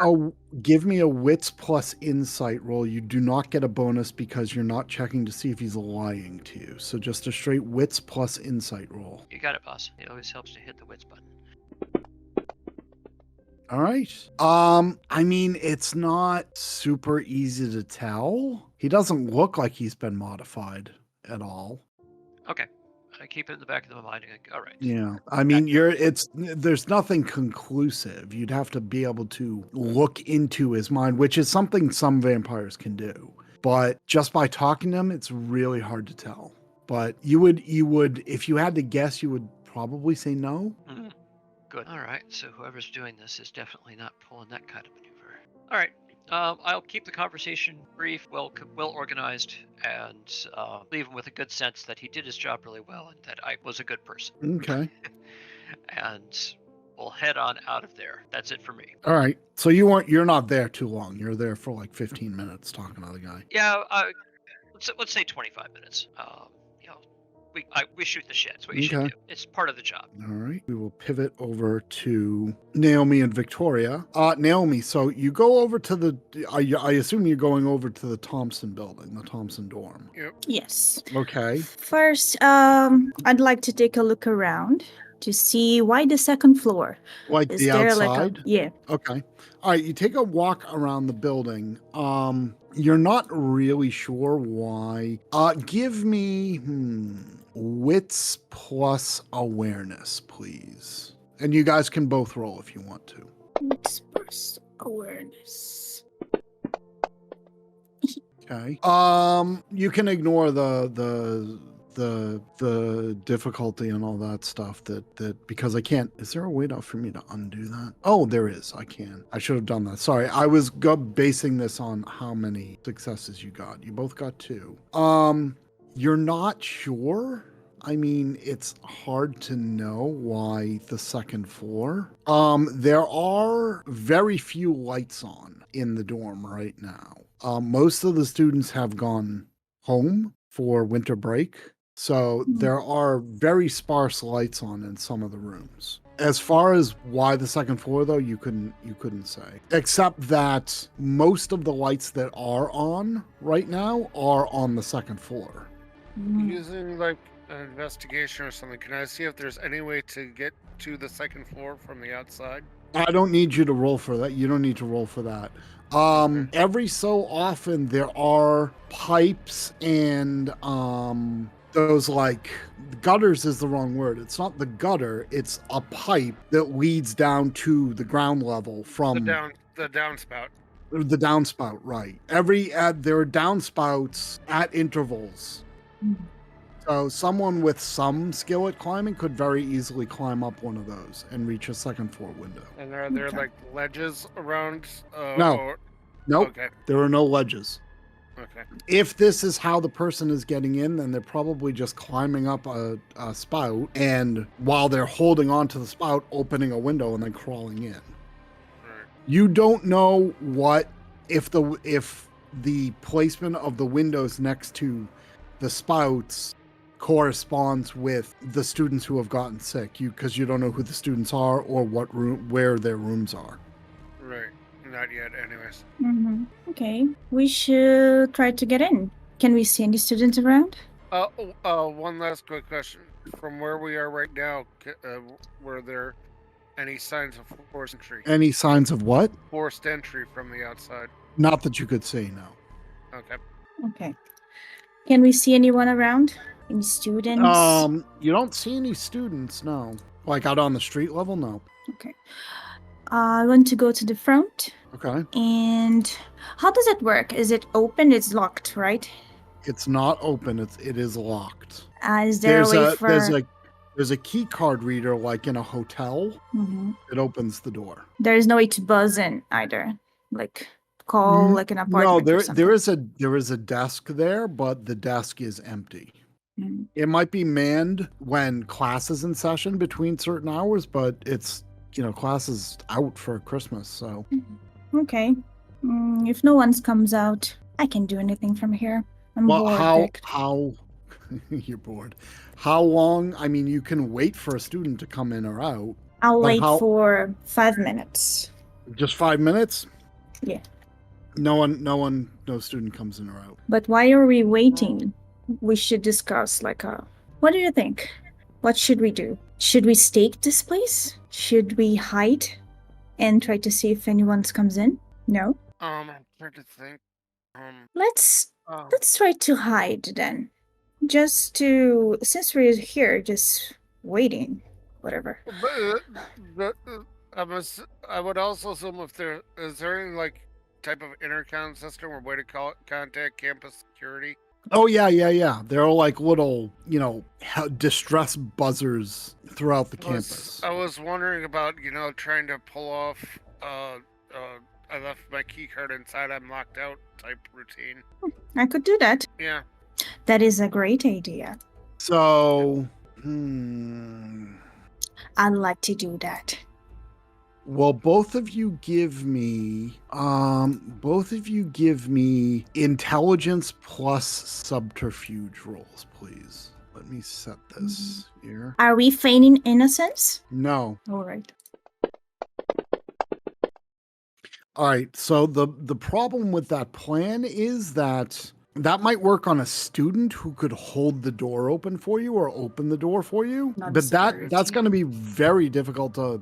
a wits plus insight roll. You do not get a bonus because you're not checking to see if he's lying to you. So just a straight wits plus insight roll. You got it, boss. It always helps to hit the wits button. All right. I mean, it's not super easy to tell. He doesn't look like he's been modified at all. Okay. I keep it in the back of my mind. All right. Yeah. I mean, there's nothing conclusive. You'd have to be able to look into his mind, which is something some vampires can do. But just by talking to him, it's really hard to tell. But you would, if you had to guess, you would probably say no. Mhm. Good. All right. So whoever's doing this is definitely not pulling that kind of maneuver. All right. I'll keep the conversation brief, well organized, and leave him with a good sense that he did his job really well and that I was a good person. Okay. And we'll head on out of there. That's it for me. All right. So you're not there too long. You're there for like 15 minutes talking to the guy. Yeah. Let's say 25 minutes. You know, we shoot the shit. It's what you should Okay. do. It's part of the job. All right. We will pivot over to Naomi and Victoria. Naomi, so you go over to I assume you're going over to the Thompson building, the Thompson dorm. Yes. Okay. First, I'd like to take a look around to see why the second floor. Like Is the there outside? like a yeah? Okay. All right. You take a walk around the building. You're not really sure why. Give me wits plus awareness, please. And you guys can both roll if you want to. Express awareness. Okay. You can ignore the difficulty and all that stuff that because I can't. Is there a way for me to undo that? Oh, there is. I can. I should have done that. Sorry. I was basing this on how many successes you got. You both got 2. You're not sure. I mean, it's hard to know why the second floor. There are very few lights on in the dorm right now. Most of the students have gone home for winter break, so there are very sparse lights on in some of the rooms. As far as why the second floor, though, you couldn't say, except that most of the lights that are on right now are on the second floor. Using like an investigation or something, can I see if there's any way to get to the second floor from the outside? I don't need you to roll for that. You don't need to roll for that. Every so often there are pipes and those like gutters is the wrong word. It's not the gutter. It's a pipe that leads down to the ground level from The downspout. the downspout. Right. There are downspouts at intervals. So someone with some skill at climbing could very easily climb up one of those and reach a second floor window. And are there Okay. like ledges around? No. Nope. Okay. There are no ledges. Okay. If this is how the person is getting in, then they're probably just climbing up a spout, and while they're holding on to the spout, opening a window and then crawling in. Alright. You don't know what if the placement of the windows next to the spouts corresponds with the students who have gotten sick, because you don't know who the students are or what room, where their rooms are. Right. Not yet, anyways. Okay, we should try to get in. Can we see any students around? One last quick question. From where we are right now, were there any signs of forced entry? Any signs of what? Forced entry from the outside. Not that you could see, no. Okay. Okay. Can we see anyone around? Any students? You don't see any students, no. Like out on the street level, no. Okay. I want to go to the front. Okay. And how does it work? Is it open? It's locked, right? It's not open. It is locked. Is there a way for? There's a key card reader like in a hotel. Mhm. It opens the door. There is no way to buzz in either, like call like an apartment. No, or something. there is a desk there, but the desk is empty. Mm. It might be manned when class is in session between certain hours, but it's class is out for Christmas, so. Okay. If no one comes out, I can do anything from here. I'm bored. How you're bored. How long? I mean, you can wait for a student to come in or out. I'll but wait for 5 minutes. Just 5 minutes? Yeah. No student comes in or out. But why are we waiting? We should discuss what do you think? What should we do? Should we stake this place? Should we hide and try to see if anyone comes in? No? I'm trying to think. Let's try to hide then. Since we're here, just waiting, whatever. But I would also assume if is there any like type of intercom system or way to contact campus security? Oh yeah. There are like little, distress buzzers throughout the campus. I was wondering about, trying to pull off I left my key card inside, I'm locked out type routine. I could do that. Yeah. That is a great idea. So, I'd like to do that. well, both of you give me intelligence plus subterfuge rolls, please. Let me set this here. Are we feigning innocence? No. All right. All right. So the problem with that plan is that might work on a student who could hold the door open for you or open the door for you. Not But security. that's going to be very difficult to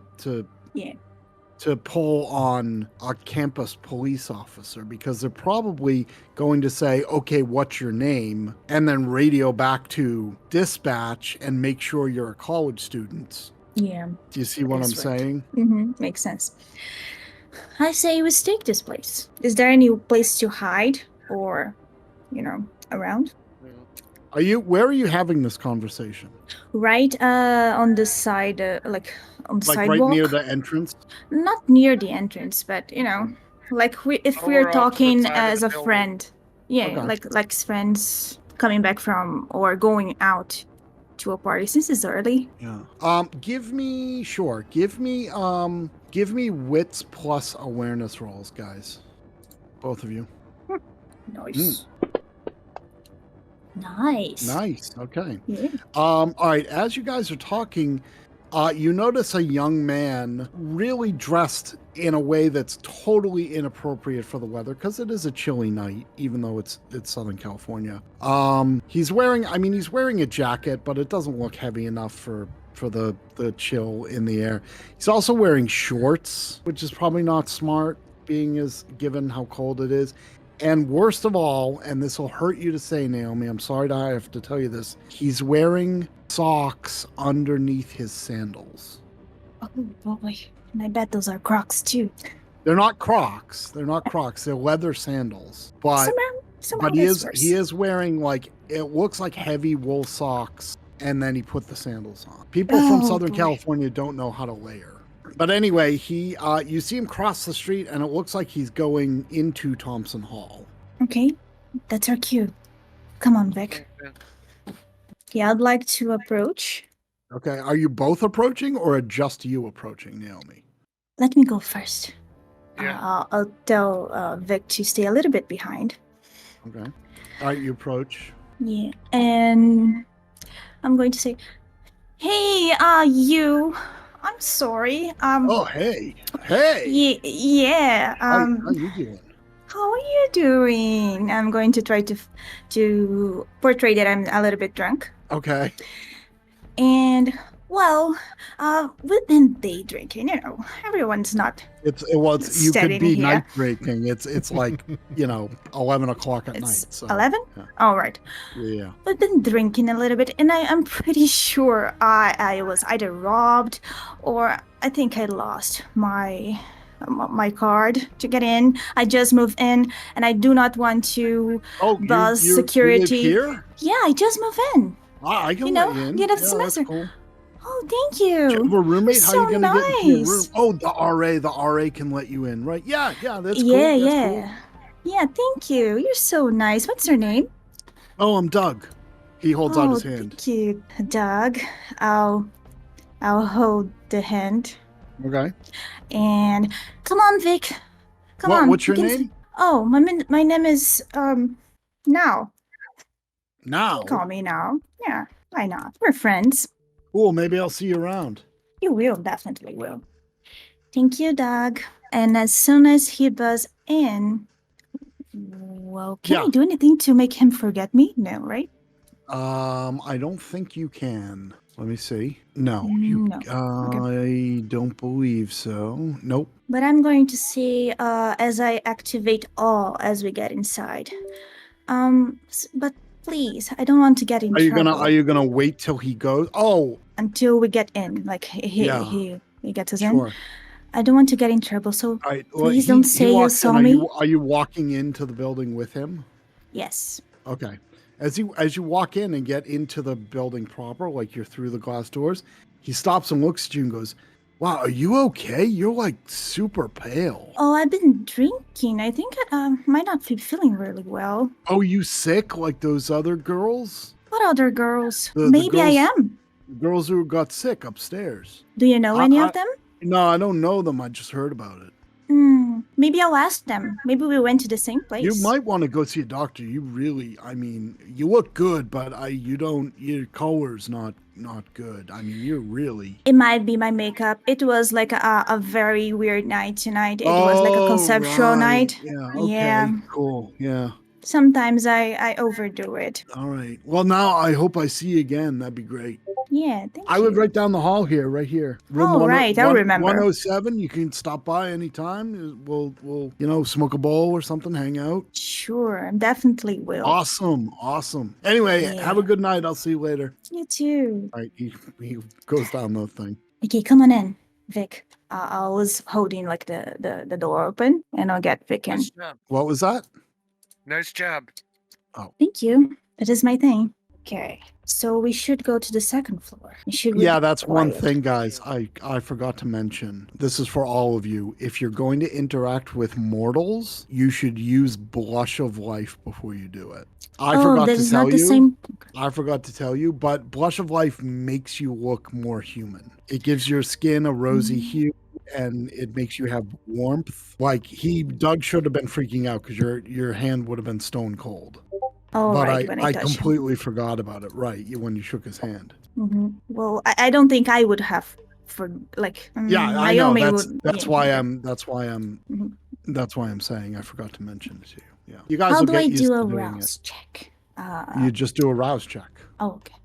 pull on a campus police officer, because they're probably going to say, okay, what's your name? And then radio back to dispatch and make sure you're a college student. Yeah. Do you see what I'm That's right. saying? Mm-hmm. Makes sense. I say we stake this place. Is there any place to hide or, around? Where are you having this conversation? Right on the side, on the Like sidewalk. right near the entrance? Not near the entrance, but like if we're Over off to the talking side of as the a building. friend. Yeah, Okay. like friends coming back from or going out to a party since it's early. Yeah. Give me wits plus awareness rolls, guys. Both of you. Nice. Nice. Nice. Okay. Yeah. All right. As you guys are talking, you notice a young man really dressed in a way that's totally inappropriate for the weather, because it is a chilly night, even though it's Southern California. He's wearing a jacket, but it doesn't look heavy enough for the chill in the air. He's also wearing shorts, which is probably not smart, given how cold it is. And worst of all, and this will hurt you to say, Naomi, I'm sorry to have to tell you this, he's wearing socks underneath his sandals. Oh boy. And I bet those are Crocs too. They're not Crocs. They're leather sandals. But Somehow he that's worse. is wearing, like, it looks like heavy wool socks, and then he put the sandals on. People from Oh, Southern boy. California don't know how to layer. But anyway, you see him cross the street, and it looks like he's going into Thompson Hall. Okay, that's our cue. Come on, Vic. Yeah, I'd like to approach. Okay, are you both approaching, or just you approaching, Naomi? Let me go first. Yeah. I'll tell Vic to stay a little bit behind. Okay. All right, you approach. Yeah, and I'm going to say, "Hey, you. I'm sorry. Oh, hey. Yeah. How you doing? How are you doing? I'm going to try to portray that I'm a little bit drunk. Okay. And well, we've been day drinking. Everyone's not. You could Steady be here. night drinking. It's like 11 o'clock at It's night. So 11. yeah. All right. Yeah. We've been drinking a little bit, and I'm pretty sure I was either robbed, or I think I lost my card to get in. I just moved in, and I do not want to Oh, buzz you security. live here? Yeah, I just moved in. Ah, I can You let know, you in. get up Yeah, semester. that's cool. Oh, thank Do you you. have a roommate? You're How are you so gonna get into your room? nice. Oh, the RA can let you in, right? Yeah, that's cool. Yeah, That's yeah. cool. Yeah, thank you. You're so nice. What's your name? Oh, I'm Doug. He holds out his hand. Thank you, Doug. I'll hold the hand. Okay. And come on, Vic. Come on. What's your you can name? say- Oh, my name is Now. Now. Call me Now. Yeah, why not? We're friends. Cool. Maybe I'll see you around. You will, definitely will. Thank you, Doug. And as soon as he buzzes in, well, can Yeah. I do anything to make him forget me? No, right? I don't think you can. Let me see. No, you. No. I don't believe so. Nope. But I'm going to see as I activate all as we get inside. But please, I don't want to get in trouble. Are you gonna wait till he goes? Oh, until we get in, like he gets us in. sure. I don't want to get in trouble, so All right. please don't say you walks in. saw me. Are you walking into the building with him? Yes. Okay. As you walk in and get into the building proper, like you're through the glass doors, he stops and looks at you and goes, "Wow, are you okay? You're like super pale. Oh, I've been drinking. I think I might not be feeling really well. Oh, you sick like those other girls? What other girls? The Maybe I girls- am. Girls who got sick upstairs. Do you know any of them? No, I don't know them. I just heard about it. Maybe I'll ask them. Maybe we went to the same place. You might want to go see a doctor. You really, you look good, but your color's not good. I mean, you're really. It might be my makeup. It was like a very weird night tonight. It was like a conceptual night. Yeah. Okay. Yeah. Cool. Yeah. Sometimes I overdo it. All right. Well, now I hope I see you again. That'd be great. Yeah, thank you. I live right down the hall here, right here. Oh, right. I'll remember. 107. You can stop by anytime. We'll smoke a bowl or something, hang out. Sure, definitely will. Awesome. Anyway, have a good night. I'll see you later. You too. All right. He goes down the thing. Okay, come on in, Vic. I was holding like the door open, and I'll get Vic in. Nice job. What was that? Nice job. Thank you. That is my thing. Okay, so we should go to the second floor. Yeah, that's one thing, guys. I forgot to mention. This is for all of you. If you're going to interact with mortals, you should use Blush of Life before you do it. I forgot to tell you. I forgot to tell you, but Blush of Life makes you look more human. It gives your skin a rosy hue, and it makes you have warmth. Like Doug should have been freaking out because your hand would have been stone cold. Oh, but right, I completely forgot about it. Right, when you shook his hand. Well, I don't think I would have Yeah, I know. Naomi That's why I'm saying I forgot to mention it to you. Yeah, you guys. How will do get I used do to a doing rouse it. check? You just do a rouse check. Oh, okay.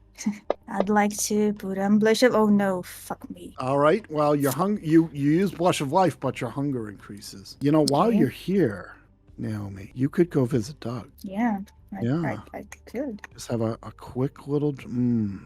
I'd like to put on blush of. Oh no, fuck me. All right. Well, you use Blush of Life, but your hunger increases. While you're here, Naomi, you could go visit Doug. Yeah. Yeah. I could. Just have a quick little drink.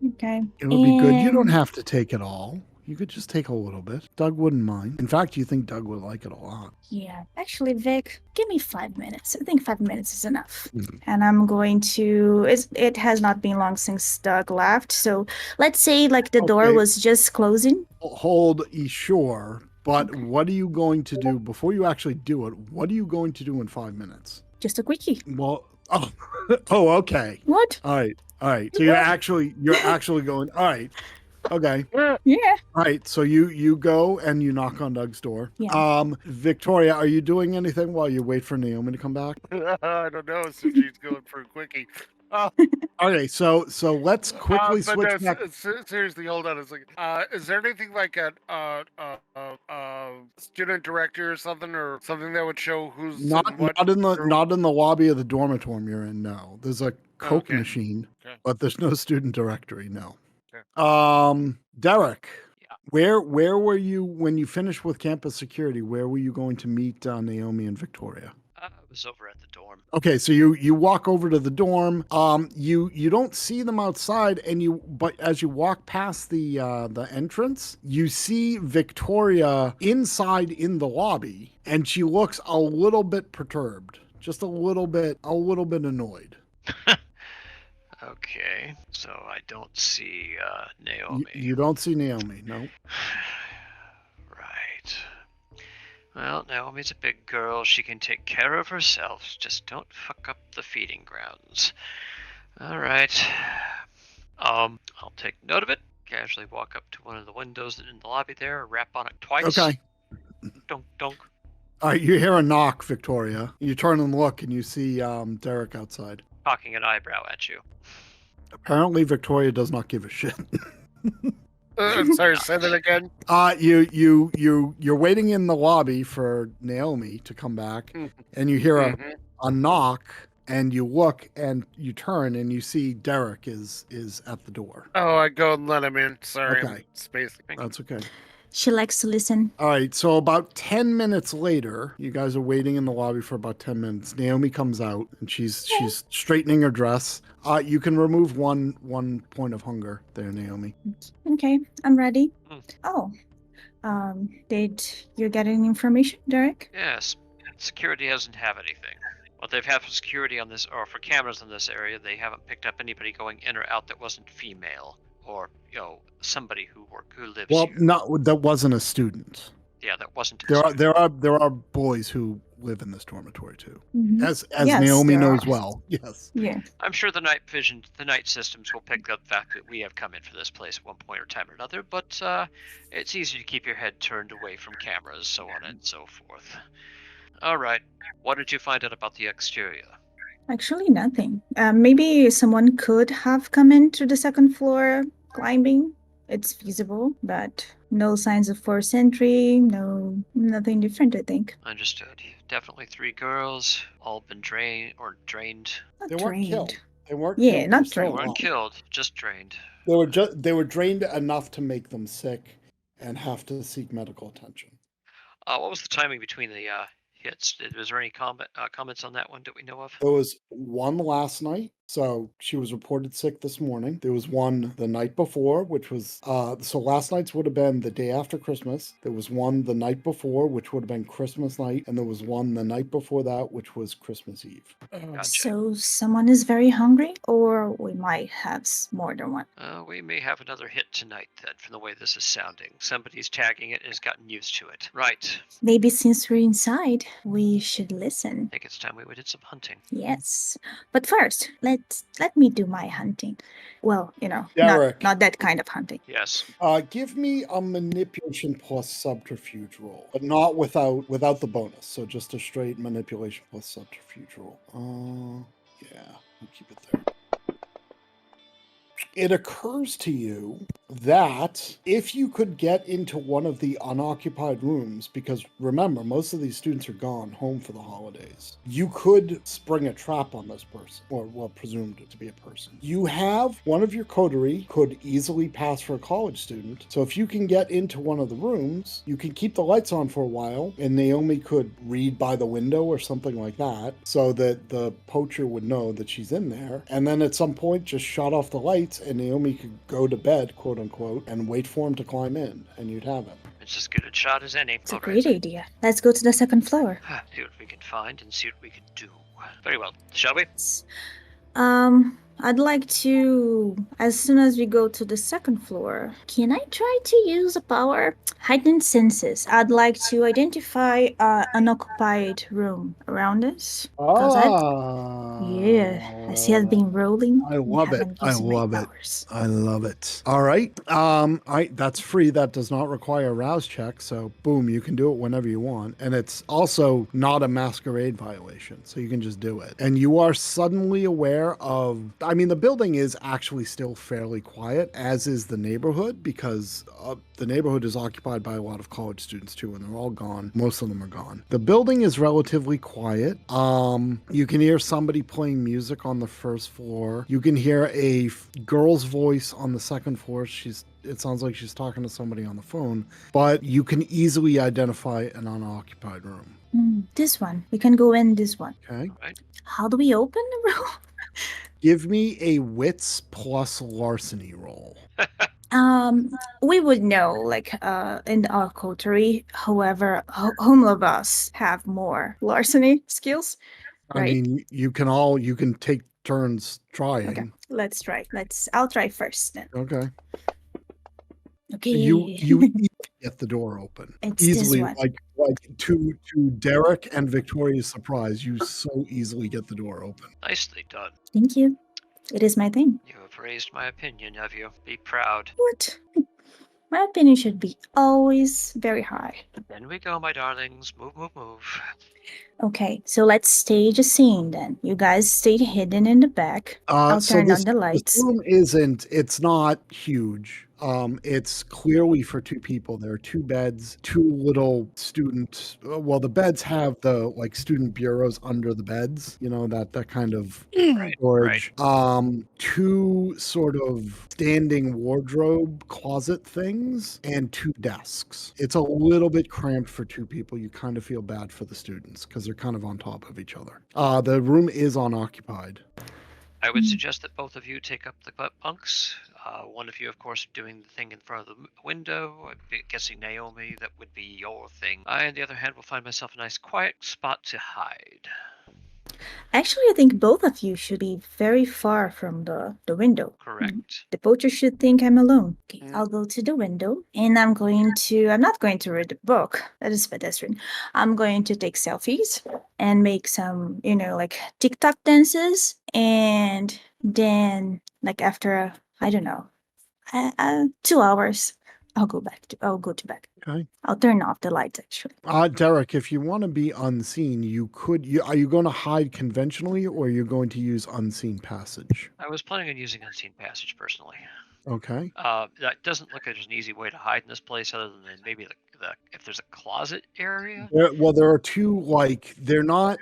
Okay. It'll be good. You don't have to take it all. You could just take a little bit. Doug wouldn't mind. In fact, you think Doug would like it a lot. Yeah. Actually, Vic, give me 5 minutes. I think 5 minutes is enough. And I'm going to... It has not been long since Doug left. So let's say the door was just closing. Hold, sure. But what are you going to do before you actually do it? What are you going to do in 5 minutes? Just a quickie. Well, okay. What? All right. So you're actually going. All right. Okay. Yeah. All right. So you go and you knock on Doug's door. Yeah. Victoria, are you doing anything while you wait for Naomi to come back? I don't know. So she's going for a quickie. Okay, so let's quickly switch back. Seriously, hold on a second. Is there anything like a student director or something that would show who's not in the lobby of the dormitory you're in? No, there's a Coke machine, but there's no student directory. No. Okay. Derek, where were you when you finished with campus security? Where were you going to meet Naomi and Victoria? I was over at the dorm. Okay, so you walk over to the dorm. You don't see them outside, but as you walk past the entrance, you see Victoria inside in the lobby, and she looks a little bit perturbed, just a little bit annoyed. Okay, so I don't see Naomi. You don't see Naomi, no. Right. Well, Naomi's a big girl. She can take care of herself. Just don't fuck up the feeding grounds. All right. I'll take note of it. Casually walk up to one of the windows in the lobby there, rap on it twice. Okay. Donk, donk. All right, you hear a knock, Victoria. You turn and look, and you see Derek outside. Cocking an eyebrow at you. Apparently, Victoria does not give a shit. Sorry, say that again. You're waiting in the lobby for Naomi to come back, and you hear a knock, and you look and you turn and you see Derek is at the door. Oh, I go and let him in. Sorry, Okay. I'm spacing. That's okay. She likes to listen. All right, so about 10 minutes later, you guys are waiting in the lobby for about 10 minutes. Naomi comes out, and she's straightening her dress. You can remove one point of hunger there, Naomi. Okay, I'm ready. Oh, did you get any information, Derek? Yes. Security doesn't have anything. Well, they've had security on this, or for cameras in this area. They haven't picked up anybody going in or out that wasn't female, or somebody who lives Well, here. that wasn't a student. Yeah, that wasn't. There are boys who live in this dormitory too, Mhm. as Yes, Naomi there knows are. well. Yes. Yeah. I'm sure the night systems will pick up the fact that we have come in for this place at one point or time or another. But it's easy to keep your head turned away from cameras, so on and so forth. All right. What did you find out about the exterior? Actually, nothing. Maybe someone could have come in to the second floor climbing. It's feasible, but no signs of forced entry. Nothing different. I think. Understood. Definitely 3 girls, all been drained. Not They weren't drained. killed. They weren't Yeah, killed. not They're still drained. Weren't alive. killed, just drained. They were drained enough to make them sick and have to seek medical attention. What was the timing between the hits? Was there any comments on that one that we know of? There was one last night, so she was reported sick this morning. There was one the night before, which was so last night's would have been the day after Christmas. There was one the night before, which would have been Christmas night, and there was one the night before that, which was Christmas Eve. Gotcha. So someone is very hungry, or we might have more than one. We may have another hit tonight, then, from the way this is sounding. Somebody's tagging it and has gotten used to it. Right. Maybe since we're inside, we should listen. I think it's time we did some hunting. Yes, but first, let me do my hunting. Well, Derek. not that kind of hunting. Yes. Give me a manipulation plus subterfuge roll, but not without the bonus. So just a straight manipulation plus subterfuge roll. Yeah, we'll keep it there. It occurs to you that if you could get into one of the unoccupied rooms, because remember, most of these students are gone home for the holidays, you could spring a trap on this person, or well, presumed to be a person. You have one of your coterie could easily pass for a college student. So if you can get into one of the rooms, you can keep the lights on for a while, and Naomi could read by the window or something like that, so that the poacher would know that she's in there. And then at some point, just shut off the lights, and Naomi could go to bed, quote unquote, and wait for him to climb in, and you'd have him. It's as good a shot as any. It's a All great right. idea. Let's go to the second floor. See what we can find and see what we can do. Very well. Shall we? I'd like to, as soon as we go to the second floor, can I try to use a power? Heightened senses. I'd like to identify an unoccupied room around us. Yeah, I see I've been rolling. I love it. haven't I used my love it. powers. I love it. All right. That's free. That does not require a rouse check. So boom, you can do it whenever you want. And it's also not a masquerade violation. So you can just do it. And you are suddenly aware of, the building is actually still fairly quiet, as is the neighborhood, because the neighborhood is occupied by a lot of college students too, and they're all gone. Most of them are gone. The building is relatively quiet. You can hear somebody playing music on the first floor. You can hear a girl's voice on the second floor. It sounds like she's talking to somebody on the phone, but you can easily identify an unoccupied room. This one. We can go in this one. Okay. Right. How do we open the room? Give me a wits plus larceny roll. We would know, in our coterie, however, whom of us have more larceny skills, right? You can take turns trying. Okay, let's try. I'll try first then. Okay. Okay. You easily get the door open. It's Easily, this one. like to Derek and Victoria's surprise, you so easily get the door open. Nicely done. Thank you. It is my thing. You have raised my opinion, have you? Be proud. What? My opinion should be always very high. In we go, my darlings. Move, move, move. Okay, so let's stage a scene then. You guys stay hidden in the back. I'll turn on the lights. This room it's not huge. It's clearly for 2 people. There are 2 beds, 2 little student. Well, the beds have the student bureaus under the beds. That kind of storage. 2 sort of standing wardrobe closet things and 2 desks. It's a little bit cramped for 2 people. You kind of feel bad for the students because they're kind of on top of each other. The room is unoccupied. I would suggest that both of you take up the butt bunks. One of you, of course, doing the thing in front of the window. I'm guessing Naomi, that would be your thing. I, on the other hand, will find myself a nice quiet spot to hide. Actually, I think both of you should be very far from the window. Correct. The poacher should think I'm alone. Okay, Mm. I'll go to the window and I'm not going to read the book. That is pedestrian. I'm going to take selfies and make some, like TikTok dances. And then, like, after, I don't know, 2 hours, I'll go to bed. Okay. I'll turn off the lights, actually. Derek, if you want to be unseen, you could. Are you going to hide conventionally, or are you going to use unseen passage? I was planning on using Unseen Passage personally. Okay. That doesn't look like there's an easy way to hide in this place other than maybe if there's a closet area. There are two, like, they're not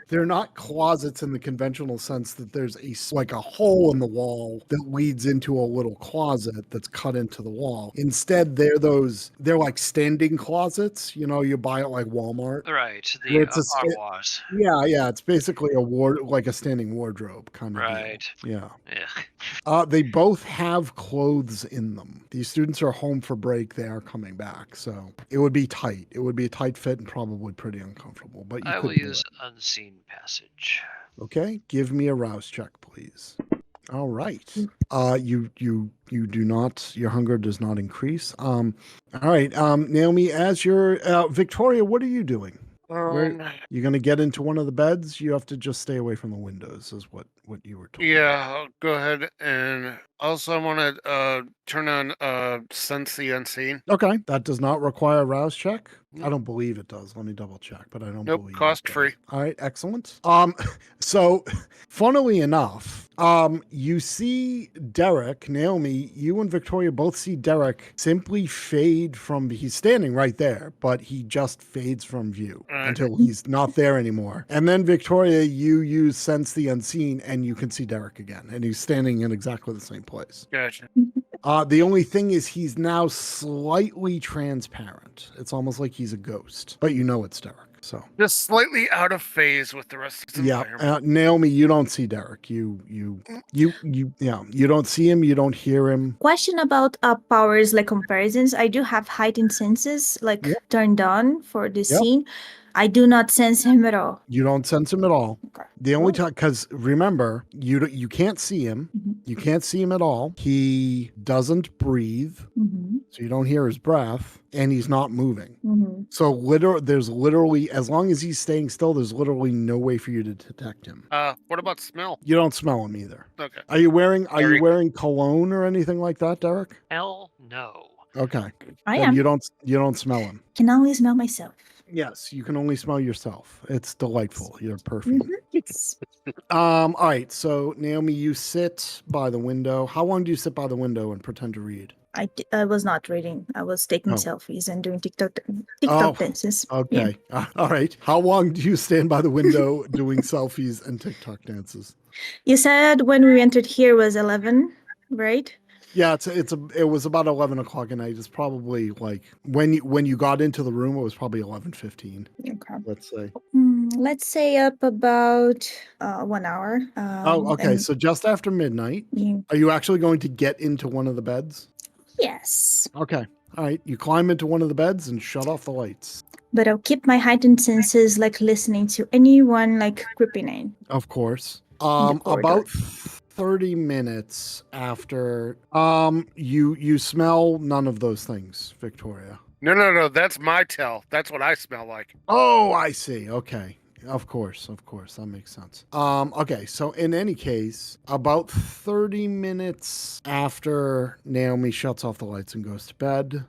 closets in the conventional sense that there's like a hole in the wall that leads into a little closet that's cut into the wall. Instead, they're like standing closets, you buy at like Walmart. Right, Where the it's a armoires. Yeah, it's basically like a standing wardrobe kind of Right. deal. Yeah. Yeah. They both have clothes in them. These students are home for break. They are coming back. So it would be tight. It would be a tight fit and probably pretty uncomfortable, but you I could will do use it. Unseen Passage. Okay. Give me a rouse check, please. All right. You do not, your hunger does not increase. All right. Naomi, as you're, Victoria, what are you doing? You're going to get into one of the beds. You have to just stay away from the windows is what you were told. Yeah, I'll go ahead and also I want to turn on Sense the Unseen. Okay. That does not require a rouse check. I don't believe it does. Let me double check, but I don't Nope, believe cost it does. free. All right, excellent. So funnily enough, you see Derek, Naomi, you and Victoria both see Derek simply fade from, he's standing right there, but he just fades from view until he's not there anymore. And then Victoria, you use Sense the Unseen and you can see Derek again, and he's standing in exactly the same place. Gotcha. The only thing is he's now slightly transparent. It's almost like he's a ghost, but you know it's Derek. So Just slightly out of phase with the rest of the environment. Naomi, you don't see Derek. You don't see him. You don't hear him. Question about powers, like comparisons. I do have heightened senses, like turned on for this scene. I do not sense him at all. You don't sense him at all. Okay. The only time, because remember, you can't see him. You can't see him at all. He doesn't breathe, so you don't hear his breath, and he's not moving. So there's literally, as long as he's staying still, there's literally no way for you to detect him. What about smell? You don't smell him either. Okay. Are you wearing cologne or anything like that, Derek? Hell no. Okay. I Then am. you don't smell him. Can only smell myself. Yes, you can only smell yourself. It's delightful. Your perfume. Yes. All right. So Naomi, you sit by the window. How long do you sit by the window and pretend to read? I was not reading. I was taking Oh. selfies and doing TikTok Oh, dances. Okay. All right. How long do you stand by the window doing selfies and TikTok dances? You said when we entered here was 11, right? Yeah, it was about 11 o'clock at night. It's probably like when you got into the room, it was probably 11:15. Okay. Let's say. Let's say up about 1 hour. Okay. So just after midnight. Are you actually going to get into one of the beds? Yes. Okay. All right. You climb into one of the beds and shut off the lights. But I'll keep my heightened senses, like listening to anyone like creeping in. Of course. the corridor. About 30 minutes after, you smell none of those things, Victoria. No. That's my tell. That's what I smell like. Oh, I see. Okay. Of course. That makes sense. Okay. So in any case, about 30 minutes after Naomi shuts off the lights and goes to bed,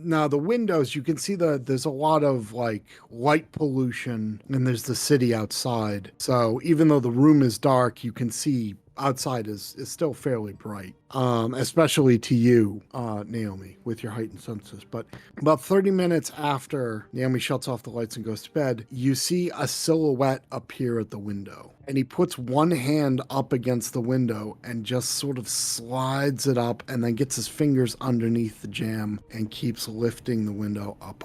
now the windows, you can see there's a lot of like light pollution and there's the city outside. So even though the room is dark, you can see outside is still fairly bright, especially to you, Naomi, with your heightened senses. But about 30 minutes after Naomi shuts off the lights and goes to bed, you see a silhouette appear at the window. And he puts one hand up against the window and just sort of slides it up and then gets his fingers underneath the jamb and keeps lifting the window up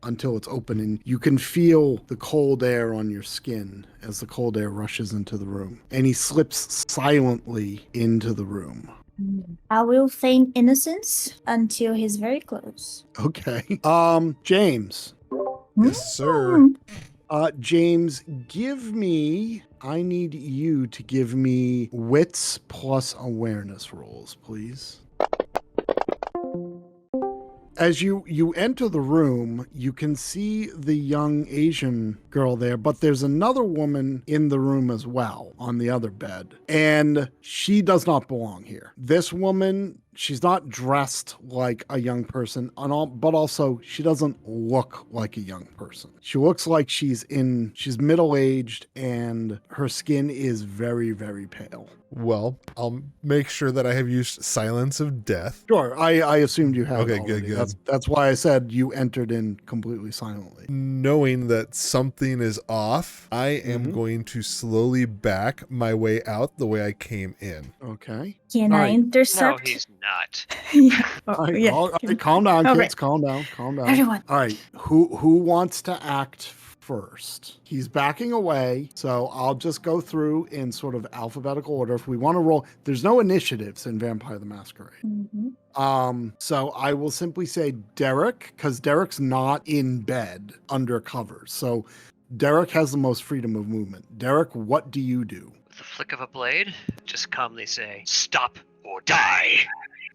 until it's open. And you can feel the cold air on your skin as the cold air rushes into the room. And he slips silently into the room. I will feign innocence until he's very close. Okay. James. Yes, sir. James, I need you to give me wits plus awareness rolls, please. As you enter the room, you can see the young Asian girl there, but there's another woman in the room as well on the other bed, and she does not belong here. This woman, she's not dressed like a young person, but also she doesn't look like a young person. She looks like she's middle-aged, and her skin is very, very pale. Well, I'll make sure that I have used Silence of Death. Sure, I assumed you had. Okay, already. good. That's why I said you entered in completely silently. Knowing that something is off, I am going to slowly back my way out the way I came in. Okay. Can I intercept? No, he's not. Yeah. All right, yeah. all right, calm down, Okay. kids. Calm down. Everyone. All right. Who wants to act first? He's backing away, so I'll just go through in sort of alphabetical order. If we want to roll, there's no initiatives in Vampire the Masquerade. So I will simply say Derek, because Derek's not in bed under covers. So Derek has the most freedom of movement. Derek, what do you do? With the flick of a blade, just calmly say, "Stop or die."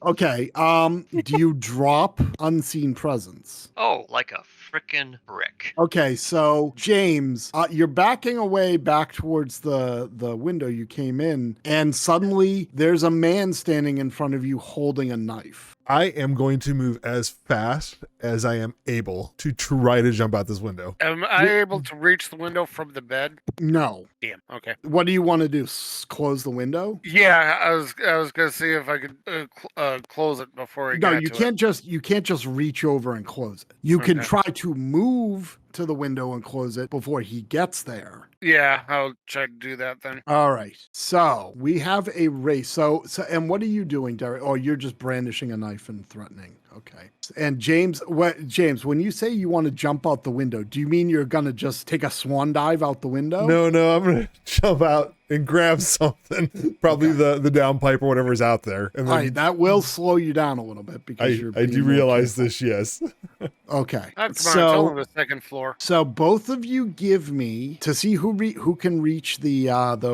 Okay. Do you drop unseen presence? Oh, like a frickin' brick. Okay, so James, you're backing away back towards the window you came in, and suddenly there's a man standing in front of you holding a knife. I am going to move as fast as I am able to try to jump out this window. Am I able to reach the window from the bed? No. Damn. Okay. What do you want to do? Close the window? Yeah, I was gonna see if I could close it before I No, got you to can't just reach over and close it. You can Okay. try to move to the window and close it before he gets there. Yeah, I'll try to do that then. All right. So we have a race. So and what are you doing, Derek? Oh, you're just brandishing a knife and threatening. Okay. And James, when you say you want to jump out the window, do you mean you're gonna just take a swan dive out the window? No, I'm gonna jump out and grab something, probably the downpipe or whatever's out there. And All then right, that will slow you down a little bit because you're. I being do more realize careful. this, yes. Okay. Come on, it's only the second floor. So both of you give me to see who can reach the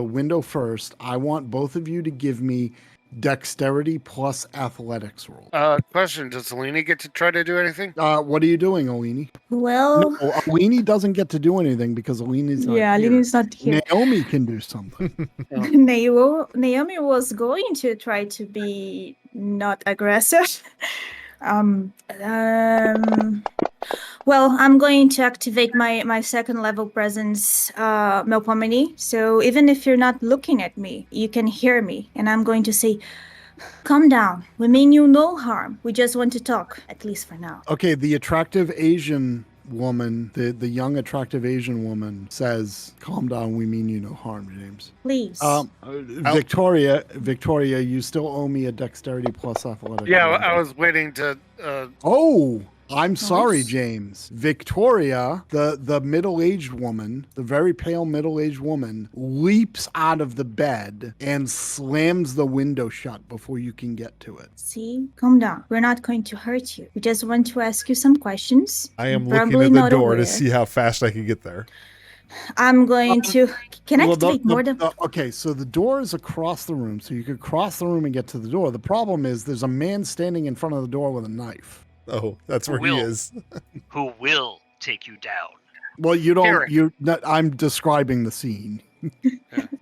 window first. I want both of you to give me dexterity plus athletics roll. Question: does Selene get to try to do anything? What are you doing, Alini? Well, No, Alini doesn't get to do anything because Alini's not yeah, here. Alini's not here. Naomi can do something. Naomi was going to try to be not aggressive. Well, I'm going to activate my second level presence, Melpomene. So even if you're not looking at me, you can hear me. And I'm going to say, calm down. We mean you no harm. We just want to talk, at least for now. Okay, the attractive Asian woman, the young attractive Asian woman says, calm down, we mean you no harm, James. Please. Victoria, you still owe me a dexterity plus athletics. Yeah, I was waiting to. Oh, I'm sorry, Nice. James. Victoria, the middle-aged woman, the very pale middle-aged woman, leaps out of the bed and slams the window shut before you can get to it. See, calm down. We're not going to hurt you. We just want to ask you some questions. I am You're looking probably at the not door to aware. see how fast I can get there. I'm going to. Can I Well, activate more than? okay, so the door is across the room, so you could cross the room and get to the door. The problem is there's a man standing in front of the door with a knife. Oh, that's where he Will. is. Who will take you down? Well, you don't. Derek. I'm describing the scene.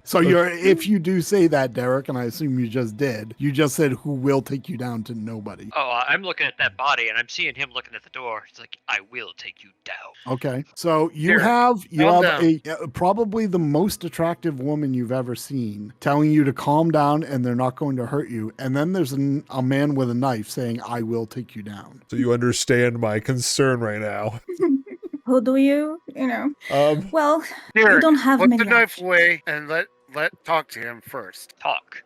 So if you do say that, Derek, and I assume you just did, you just said who will take you down to nobody. Oh, I'm looking at that body and I'm seeing him looking at the door. It's like, I will take you down. Okay, so you Derek, have calm probably the most attractive woman you've ever seen telling you to calm down and they're not going to hurt you, and then there's a man with a knife saying, "I will take you down." So you understand my concern right now. Who do you? Well, you Derek, don't have put many. the knife options. away and let talk to him first. Talk.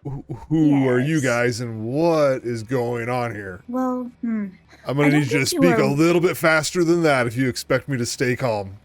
Who are you Yes. guys and what is going on here? Well, I'm I gonna don't need you to think you speak a are- little bit faster than that if you expect me to stay calm.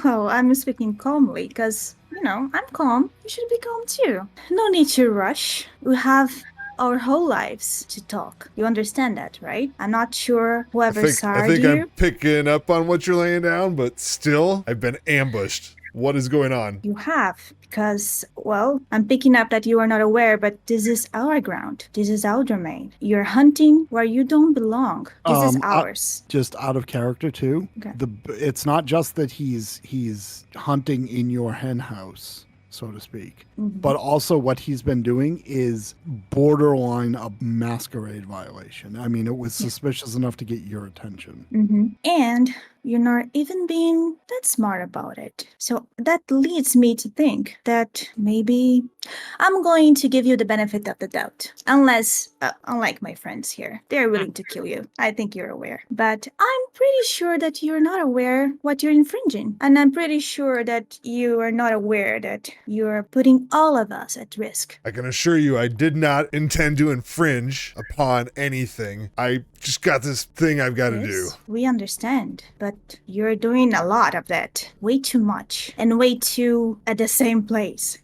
well, I'm speaking calmly because I'm calm. You should be calm too. No need to rush. We have our whole lives to talk. You understand that, right? I'm not sure I whoever's think hired I'm you. picking up on what you're laying down, but still, I've been ambushed. What is going on? You have, because, well, I'm picking up that you are not aware, but this is our ground. This is our domain. You're hunting where you don't belong. This is ours. Just out of character too. Okay. It's not just that he's hunting in your hen house, so to speak, but also what he's been doing is borderline a masquerade violation. I mean, it was suspicious enough to get your attention. And you're not even being that smart about it. So that leads me to think that maybe I'm going to give you the benefit of the doubt. Unless, unlike my friends here, they're willing to kill you. I think you're aware. But I'm pretty sure that you're not aware what you're infringing. And I'm pretty sure that you are not aware that you're putting all of us at risk. I can assure you I did not intend to infringe upon anything. I just got this thing I've got to do. Yes, we understand, but you're doing a lot of that. Way too much. And way too at the same place.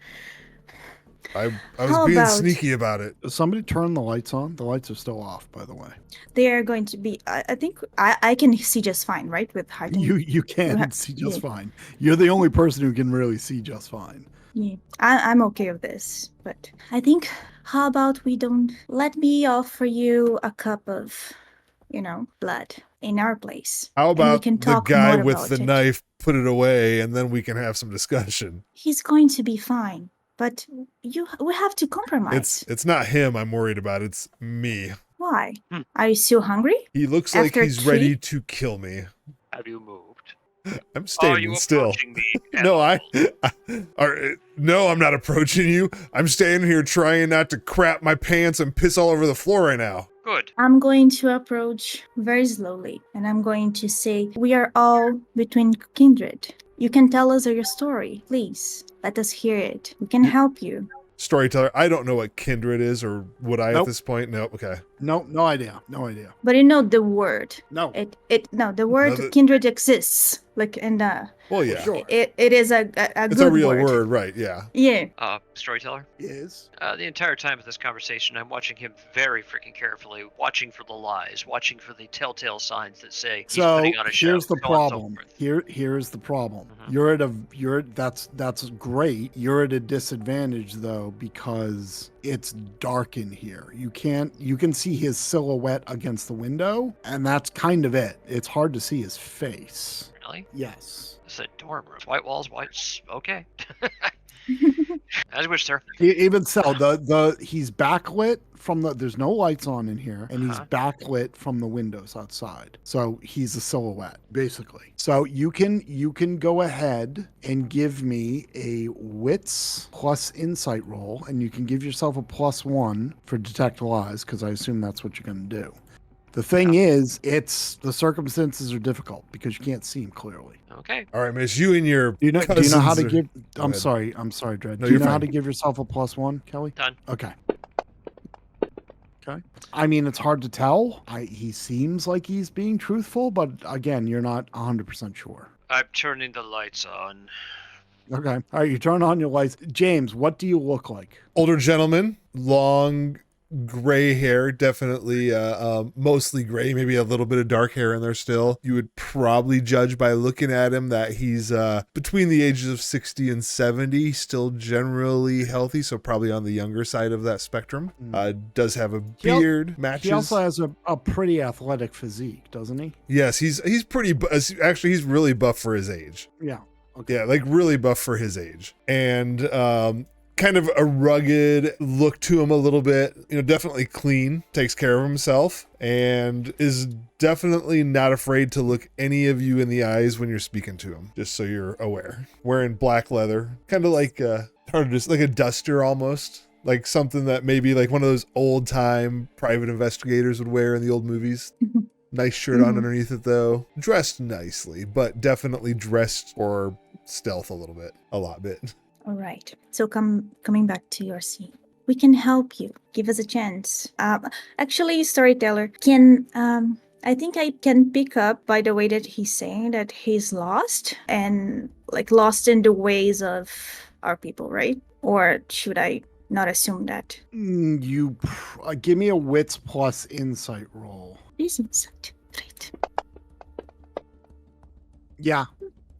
I How was being about- sneaky about it. Somebody turn the lights on. The lights are still off, by the way. They are going to be, I think I can see just fine, right? With heart and You can see just fine. You're the only person who can really see just fine. yeah. I'm okay with this, but I think, how about we don't let me offer you a cup of, blood in our place. How and we about can the talk guy more with about the it. knife put it away and then we can have some discussion? He's going to be fine, but we have to compromise. It's not him I'm worried about, it's me. Why? Are you still hungry? He looks like After he's ready to kill me. Have you moved? I'm Are standing you still. approaching me? No, no, I'm not approaching you. I'm standing here trying not to crap my pants and piss all over the floor right now. Good. I'm going to approach very slowly, and I'm going to say, we are all between kindred. You can tell us your story, please. Let us hear it. We can help you. Storyteller, I don't know what kindred is, or would I at Nope. this point? No, okay. No idea. No idea. But you know the word. No. The word No, kindred exists. Like, and Well, yeah. Sure. it is a It's good a real word. word, right? Yeah. Yeah. Storyteller? Is The entire time of this conversation, I'm watching him very freaking carefully, watching for the lies, watching for the telltale signs that say he's so putting on a show. here's the so on and so problem. forth. Here's the problem. Mhm. That's great. You're at a disadvantage though because it's dark in here. You can see his silhouette against the window, and that's kind of it. It's hard to see his face. Really? Yes. It's a dorm room. White walls, okay. As wish, sir. Even so, he's backlit from there's no lights on in here, and he's Uh-huh. backlit from the windows outside. So he's a silhouette, basically. So you can go ahead and give me a wits plus insight roll, and you can give yourself a +1 for detect lies, because I assume that's what you're gonna do. The thing is, the circumstances are difficult because you can't see him clearly. Okay. All right, miss, you and your Do you know how to cousins are- give? Go I'm ahead. sorry, Dred. No, Do you you're know how fine. to give yourself a +1, Kelly? Done. Okay. Okay. I mean, it's hard to tell. He seems like he's being truthful, but again, you're not 100% sure. I'm turning the lights on. Okay. All right, you turn on your lights. James, what do you look like? Older gentleman, long gray hair, definitely mostly gray, maybe a little bit of dark hair in there still. You would probably judge by looking at him that he's between the ages of 60 and 70, still generally healthy, so probably on the younger side of that spectrum. Does have a beard, matches. He also has a pretty athletic physique, doesn't he? Yes, he's pretty actually he's really buff for his age. Yeah. Okay. Yeah, like really buff for his age. And kind of a rugged look to him a little bit, definitely clean, takes care of himself, and is definitely not afraid to look any of you in the eyes when you're speaking to him, just so you're aware. Wearing black leather, kind of like like a duster almost, like something that maybe like one of those old time private investigators would wear in the old movies. Nice shirt on underneath it though. Dressed nicely, but definitely dressed for stealth a lot bit. All right. So coming back to your scene, we can help you. Give us a chance. Actually, storyteller, I think I can pick up by the way that he's saying that he's lost and like lost in the ways of our people, right? Or should I not assume that? Give me a wits plus insight roll. Is insight. Great. Yeah.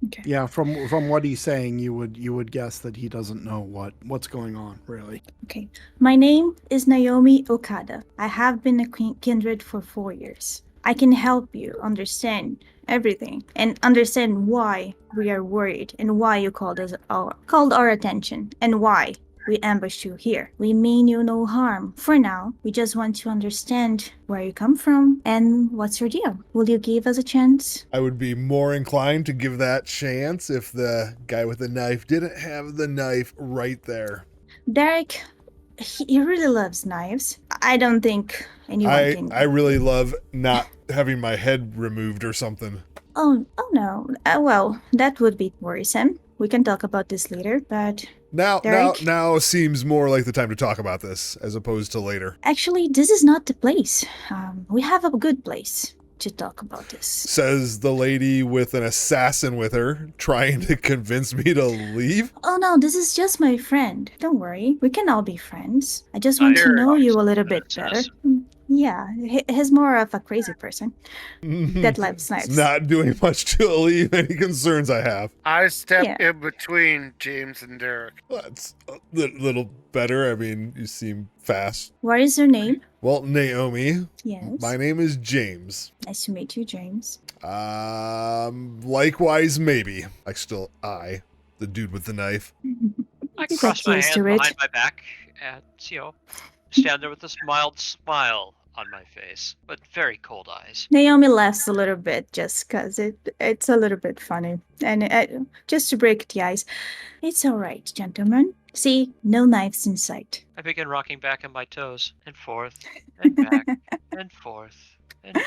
Okay. Yeah, from what he's saying, you would guess that he doesn't know what's going on, really. Okay. My name is Naomi Okada. I have been a kindred for 4 years. I can help you understand everything and understand why we are worried and why you called our attention and why we ambushed you here. We mean you no harm. For now, we just want to understand where you come from and what's your deal. Will you give us a chance? I would be more inclined to give that chance if the guy with the knife didn't have the knife right there. Derek, he really loves knives. I don't think anyone can. I really love not having my head removed or something. Oh no. Well, that would be worrisome. We can talk about this later, but Derek? Now seems more like the time to talk about this as opposed to later. actually, this is not the place. We have a good place to talk about this. Says the lady with an assassin with her, trying to convince me to leave. Oh no, this is just my friend. Don't worry, we can all be friends. I just want to Derek know you a is little an bit better. assassin. Yeah, he's more of a crazy person that loves knives. Not doing much to alleviate any concerns I have. I step Yeah. in between James and Derek. That's a little better. I mean, you seem fast. What is your name? Well, Naomi, Yes. my name is James. Nice to meet you, James. Likewise, maybe. The dude with the knife. I Get cross my used hands to it. behind my back and, stand there with a mild smile on my face, but very cold eyes. Naomi laughs a little bit just because it's a little bit funny. And just to break the ice, it's all right, gentlemen. See, no knives in sight. I begin rocking back on my toes, and forth, and back, and forth, and back.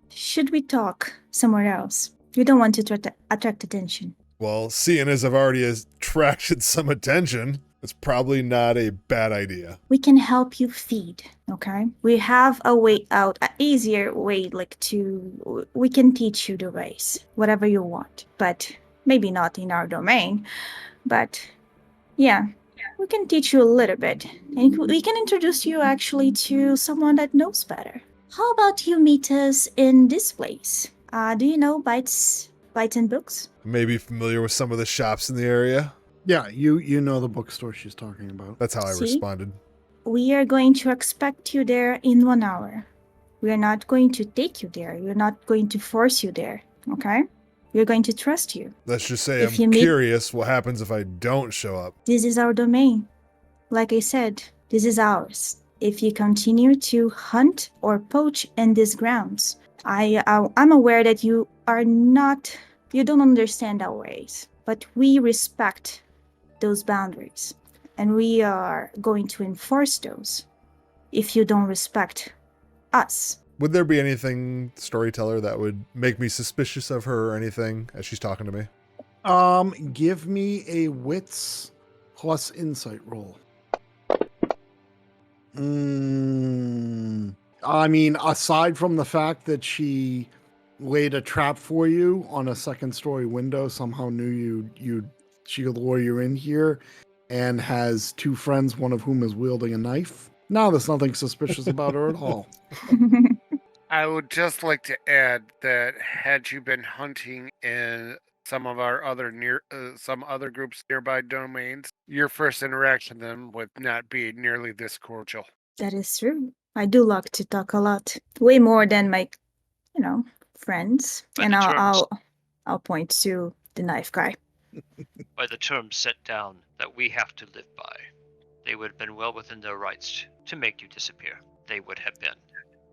Should we talk somewhere else? You don't want to attract attention. Well, seeing as I've already attracted some attention, it's probably not a bad idea. We can help you feed, okay? We have a way out, an easier way, we can teach you the ways, whatever you want. But maybe not in our domain. But yeah, we can teach you a little bit. And we can introduce you actually to someone that knows better. How about you meet us in this place? Do you know Bites and Books? Maybe familiar with some of the shops in the area. Yeah, you know the bookstore she's talking about. That's how I See? responded. We are going to expect you there in 1 hour. We are not going to take you there. We're not going to force you there, okay? We're going to trust you. Let's just say If you I'm meet- curious what happens if I don't show up. This is our domain. Like I said, this is ours. If you continue to hunt or poach in these grounds, I'm aware that you don't understand our ways, but we respect those boundaries, and we are going to enforce those if you don't respect us. Would there be anything, storyteller, that would make me suspicious of her or anything as she's talking to me? Give me a wits plus insight roll. I mean, aside from the fact that she laid a trap for you on a second story window, somehow knew she could lure you in here, and has 2 friends, one of whom is wielding a knife. No, there's nothing suspicious about her at all. I would just like to add that had you been hunting in some of our some other groups' nearby domains, your first interaction with them would not be nearly this cordial. That is true. I do like to talk a lot, way more than my, friends. By And the terms. I'll point to the knife guy. By the terms set down that we have to live by, they would have been well within their rights to make you disappear. They would have been.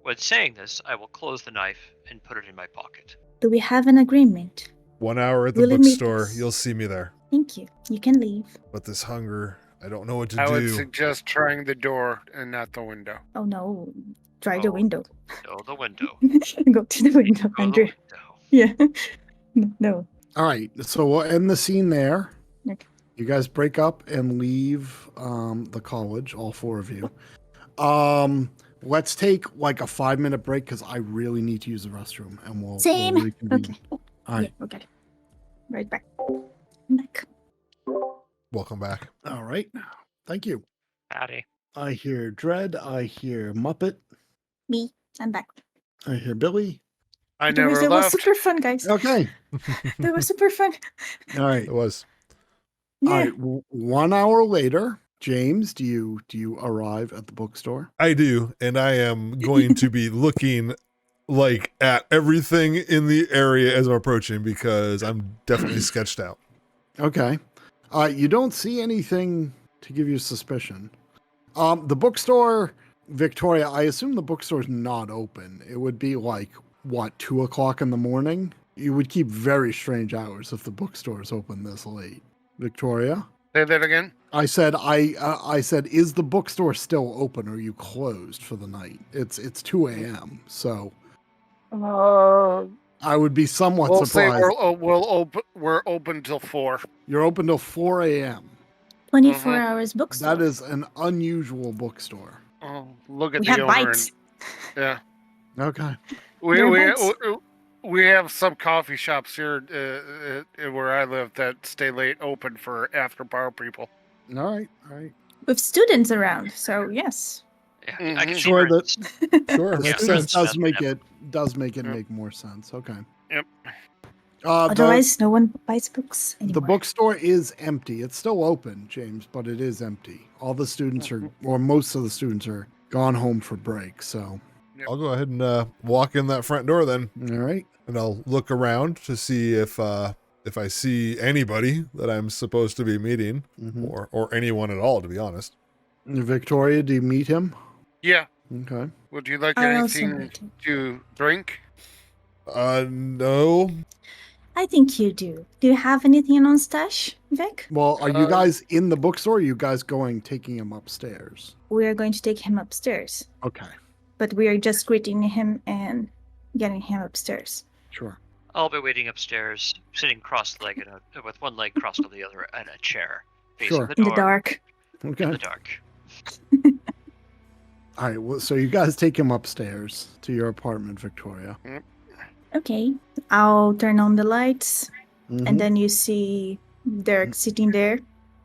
When saying this, I will close the knife and put it in my pocket. Do we have an agreement? 1 hour at the Will it meet bookstore, us? you'll see me there. Thank you. You can leave. But this hunger, I don't know what to I would do. suggest trying the door and not the window. Oh no. Try the Oh. window. No, the window. Go to the window, Go the Andrew. window. Yeah. No. All right, so we'll end the scene there. Okay. You guys break up and leave the college, all 4 of you. Let's take like a 5-minute break because I really need to use the restroom, and we'll Same. reconvene. Okay. All right. Yeah, okay. Right back. Back. Welcome back. All right. Thank you. Howdy. I hear Dread. I hear Muppet. Me, I'm back. I hear Billy. I That was never left. super fun, guys. Okay. That was super fun. All right. It was. All Yeah. right. 1 hour later, James, do you arrive at the bookstore? I do, and I am going to be looking like at everything in the area as I'm approaching because I'm definitely sketched out. Okay. You don't see anything to give you suspicion. The bookstore, Victoria, I assume the bookstore's not open. It would be like, what, 2 o'clock in the morning? You would keep very strange hours if the bookstore is open this late. Victoria? Say that again. I said, is the bookstore still open or are you closed for the night? It's 2 a.m. So I would be somewhat We'll say surprised. we're open till 4. You're open till 4 a.m. 24 hours bookstore. That is an unusual bookstore. Oh, look at We the have owner. bites. Yeah, Okay. we have some coffee shops here where I live that stay late open for after bar people. All right. With students around, so yes. Yeah, I can see Sure, where that Sure, the makes students sense. does make it Yep. make more sense. Okay. Yep. Otherwise, no one buys books anymore. The bookstore is empty. It's still open, James, but it is empty. All the students are, or most of the students are gone home for break. So, I'll go ahead and walk in that front door then, all right. and I'll look around to see if I see anybody that I'm supposed to be meeting, Mhm. or anyone at all, to be honest. Victoria, do you meet him? Yeah. Okay. Would you like I also anything meet him. to drink? No. I think you do. Do you have anything on stash, Vic? Well, are you guys in the bookstore? Or are you guys taking him upstairs? We are going to take him upstairs, Okay. but we are just greeting him and getting him upstairs. Sure. I'll be waiting upstairs, sitting cross-legged with one leg crossed on the other in a chair, facing Sure. the In door. the dark. Okay. In the dark. All right. Well, so you guys take him upstairs to your apartment, Victoria. Okay. I'll turn on the lights, Mhm. and then you see Derek sitting there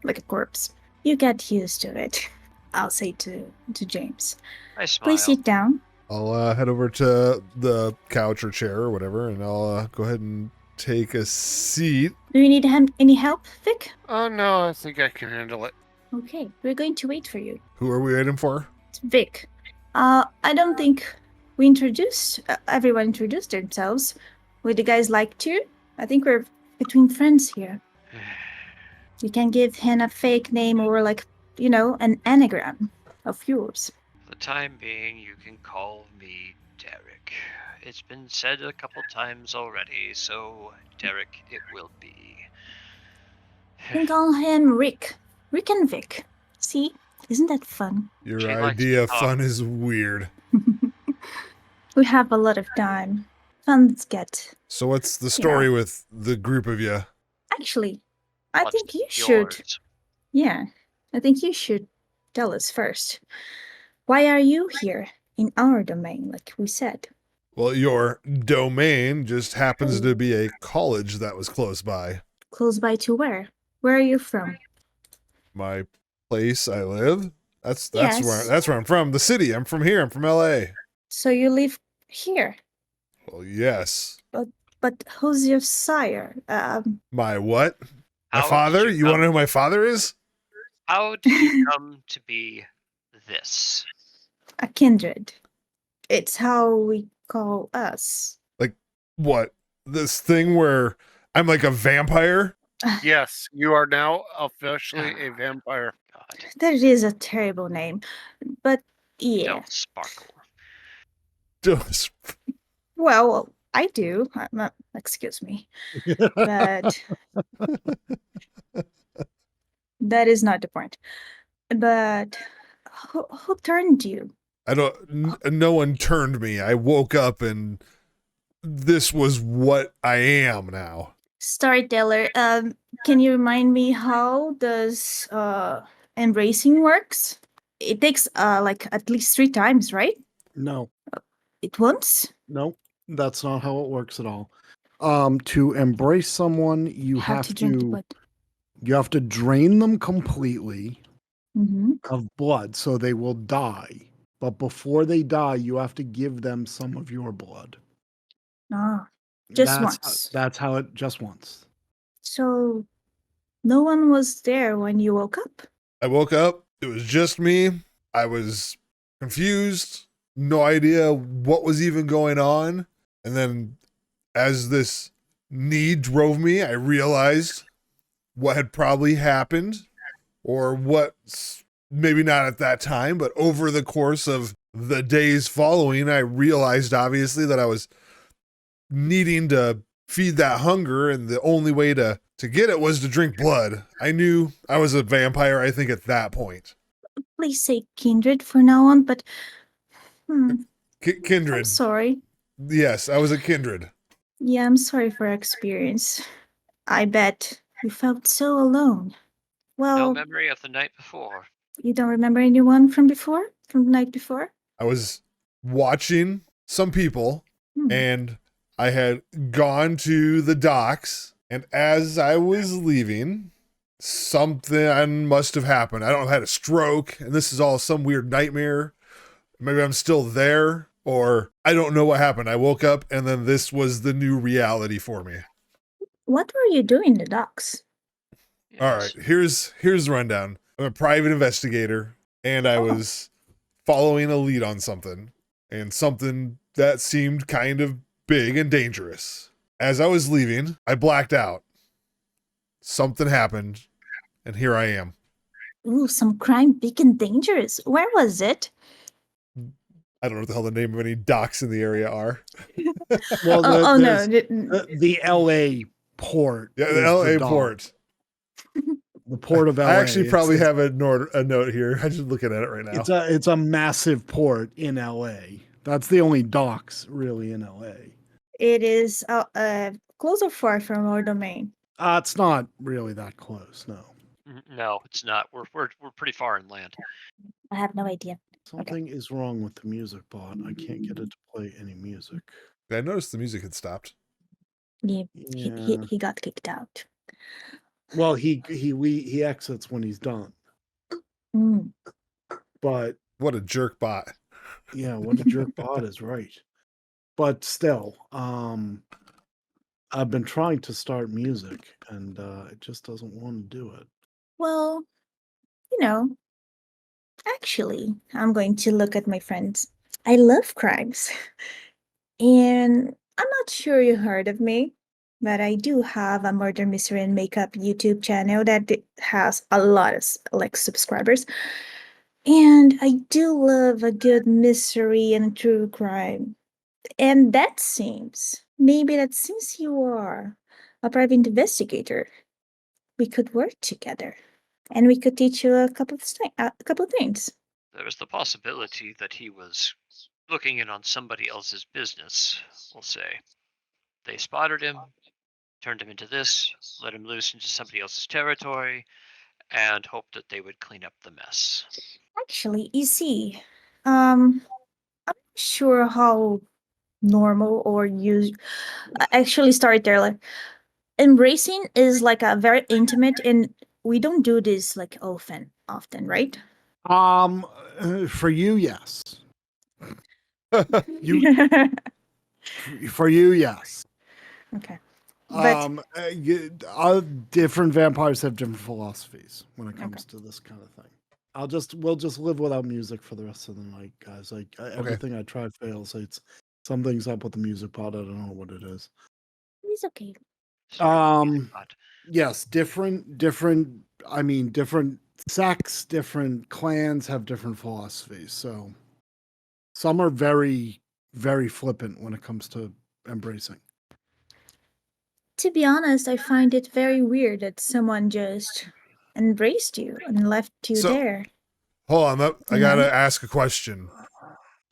like a corpse. You get used to it, I'll say to James. I smile. Please sit down. I'll head over to the couch or chair or whatever, and I'll go ahead and take a seat. Do you need any help, Vic? Oh no, I think I can handle it. Okay, we're going to wait for you. Who are we waiting for? It's Vic. I don't think we introduced, everyone introduced themselves. Would you guys like to? I think we're between friends here. You can give him a fake name or an anagram of yours. For the time being, you can call me Derek. It's been said a couple times already, so Derek it will be. You can call him Rick. Rick and Vic. See? Isn't that fun? Your She likes idea to of talk. fun is weird. We have a lot of time. Fun's get. So what's the story with the group of you? Actually, I What's think you should. yours? Yeah, I think you should tell us first. Why are you here in our domain, like we said? Well, your domain just happens to be a college that was close by. Close by to where? Where are you from? My place I live. That's Yes. where I'm from. The city. I'm from here. I'm from LA. So you live here. Well, yes. But who's your sire? My what? My How father? did You want to come- know who my father is? How did you come to be this? A kindred. It's how we call us. What? This thing where I'm like a vampire? Yes, you are now officially a vampire. God, That is a terrible name. But yeah. don't sparkle. Just- Well, I do. Excuse me. But that is not the point. But who turned you? I don't. No one turned me. I woke up and this was what I am now. Storyteller, can you remind me how does embracing works? It takes at least 3 times, right? No. It once? No, that's not how it works at all. To embrace someone, you How have to drink the to blood. you have to drain them completely, Mm-hmm. of blood, so they will die. But before they die, you have to give them some of your blood. Ah, just That's once. that's how it just once. So no one was there when you woke up? I woke up. It was just me. I was confused. No idea what was even going on. And then as this need drove me, I realized what had probably happened, or what's maybe not at that time, but over the course of the days following, I realized obviously that I was needing to feed that hunger, and the only way to get it was to drink blood. I knew I was a vampire, I think, at that point. Please say kindred for now on, but I'm Kindred. sorry. Yes, I was a kindred. Yeah, I'm sorry for your experience. I bet you felt so alone. No Well, memory of the night before. you don't remember anyone from before? From the night before? I was watching some people, Hmm. and I had gone to the docks, and as I was leaving, something must have happened. I don't know, I had a stroke, and this is all some weird nightmare. Maybe I'm still there, or I don't know what happened. I woke up, and then this was the new reality for me. What were you doing in the docks? Yes. All right, here's the rundown. I'm a private investigator, and I Oh. was following a lead on something, and something that seemed kind of big and dangerous. As I was leaving, I blacked out. Something happened, and here I am. Ooh, some crime big and dangerous. Where was it? I don't know what the hell the name of any docks in the area are. Well, Oh no. the LA port. Yeah, is the LA dock. port. The port of LA. I actually probably It's- have a note here. I'm just looking at it right now. It's a massive port in LA. That's the only docks really in LA. It is close or far from our domain. It's not really that close, no. No, it's not. We're pretty far inland. I have no idea. Something is wrong with the music bot. I can't get it to play any music. I noticed the music had stopped. Yeah, Yeah. he got kicked out. Well, he exits when he's done. Mm. But What a jerk bot. yeah, what a jerk bot is right. But still, I've been trying to start music, and it just doesn't want to do it. Well, actually, I'm going to look at my friends. I love crimes. And I'm not sure you heard of me, but I do have a murder mystery and makeup YouTube channel that has a lot of subscribers. And I do love a good mystery and true crime. And maybe that since you are a private investigator, we could work together. And we could teach you a couple of things. There was the possibility that he was looking in on somebody else's business, we'll say. They spotted him, turned him into this, let him loose into somebody else's territory, and hoped that they would clean up the mess. Actually, you see, I'm not sure how normal or actually start there. Like, embracing is like a very intimate, and we don't do this like often, right? For you, yes. For you, yes. Okay. But Different vampires have different philosophies when it comes to this kind of thing. We'll just live without music for the rest of the night, guys. Like everything I tried fails. It's something's up with the music pod. I don't know what it is. it's okay. Yes, different. I mean, different sects, different clans have different philosophies. So some are very, very flippant when it comes to embracing. To be honest, I find it very weird that someone just embraced you and left you there. Hold on, I gotta ask a question.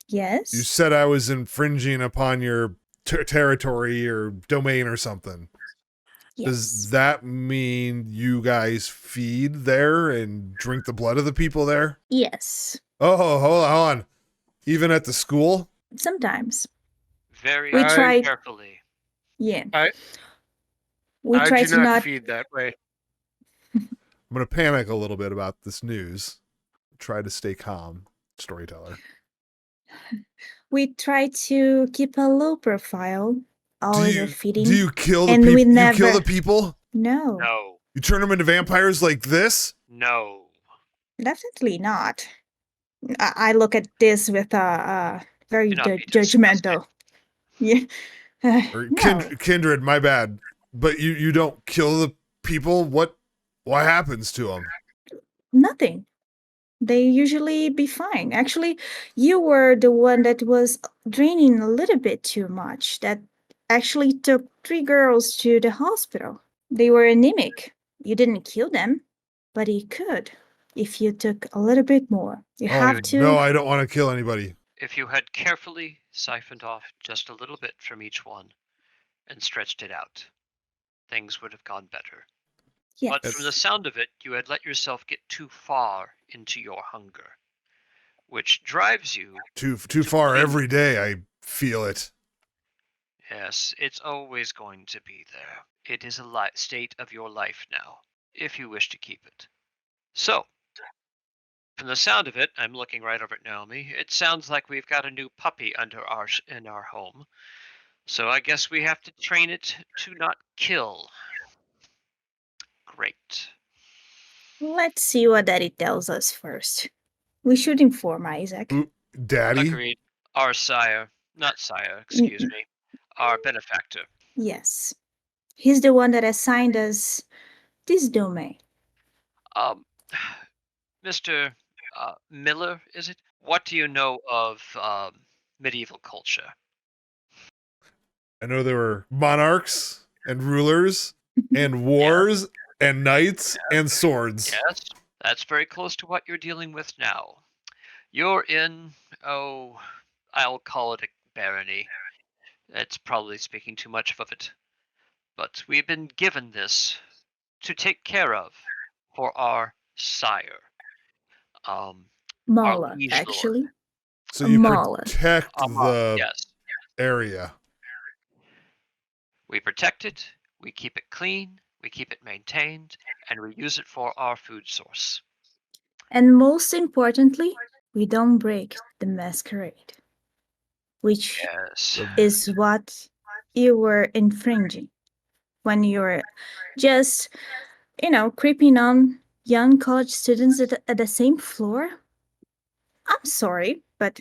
Yes? You said I was infringing upon your territory or domain or something. Yes. Does that mean you guys feed there and drink the blood of the people there? Yes. Oh, hold on. Even at the school? Sometimes. Very We tried- carefully. Yeah. I try do to not feed that way. I'm going to panic a little bit about this news. try to stay calm, storyteller? We try to keep a low profile, always with feeding. Do you kill the and we people? You kill never- the people? No, No. You turn them into vampires like this? No. definitely not. I look at this with a very Do not be judgmental. Yeah. Or No, kindred, my bad. But you don't kill the people? What happens to them? nothing. They usually be fine. Actually, you were the one that was draining a little bit too much. That actually took 3 girls to the hospital. They were anemic. You didn't kill them, but you could if you took a little bit more. You have to. No, I don't want to kill anybody. If you had carefully siphoned off just a little bit from each one and stretched it out, things would have gone better. Yes. But from the sound of it, you had let yourself get too far into your hunger, which drives you. Too far clean. every day, I feel it. Yes, it's always going to be there. It is a state of your life now, if you wish to keep it. So, from the sound of it, I'm looking right over at Naomi. It sounds like we've got a new puppy in our home. So I guess we have to train it to not kill. Great. Let's see what Daddy tells us first. We should inform Isaac. Daddy? Agreed. Our sire, not sire, excuse me, our benefactor. Yes. He's the one that assigned us this domain. Mr. Miller, is it? What do you know of medieval culture? I know there were monarchs and rulers and wars and knights and swords. Yes, that's very close to what you're dealing with now. You're in, I'll call it a barony. That's probably speaking too much of it. But we've been given this to take care of for our sire. Mala, liege lord. actually. So you Mala. protect the Yes. area. We protect it, we keep it clean, we keep it maintained, and we use it for our food source. And most importantly, we don't break the masquerade, which Yes. is what you were infringing when you were just, creeping on young college students at the same floor. I'm sorry, but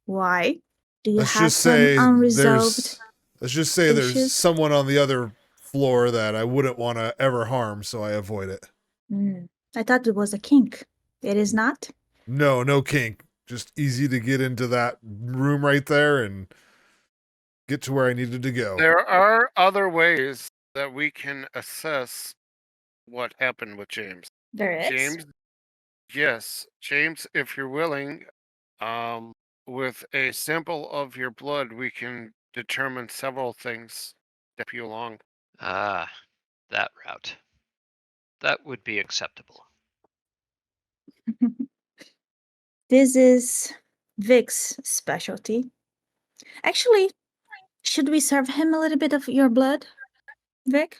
why? Do you Let's have just some say unresolved there's issues? someone on the other floor that I wouldn't want to ever harm, so I avoid it. I thought it was a kink. It is not? No kink. Just easy to get into that room right there and get to where I needed to go. There are other ways that we can assess what happened with James. There is? James, yes, James, if you're willing, with a sample of your blood, we can determine several things to help you along. Ah, that route. That would be acceptable. This is Vic's specialty. Actually, should we serve him a little bit of your blood, Vic?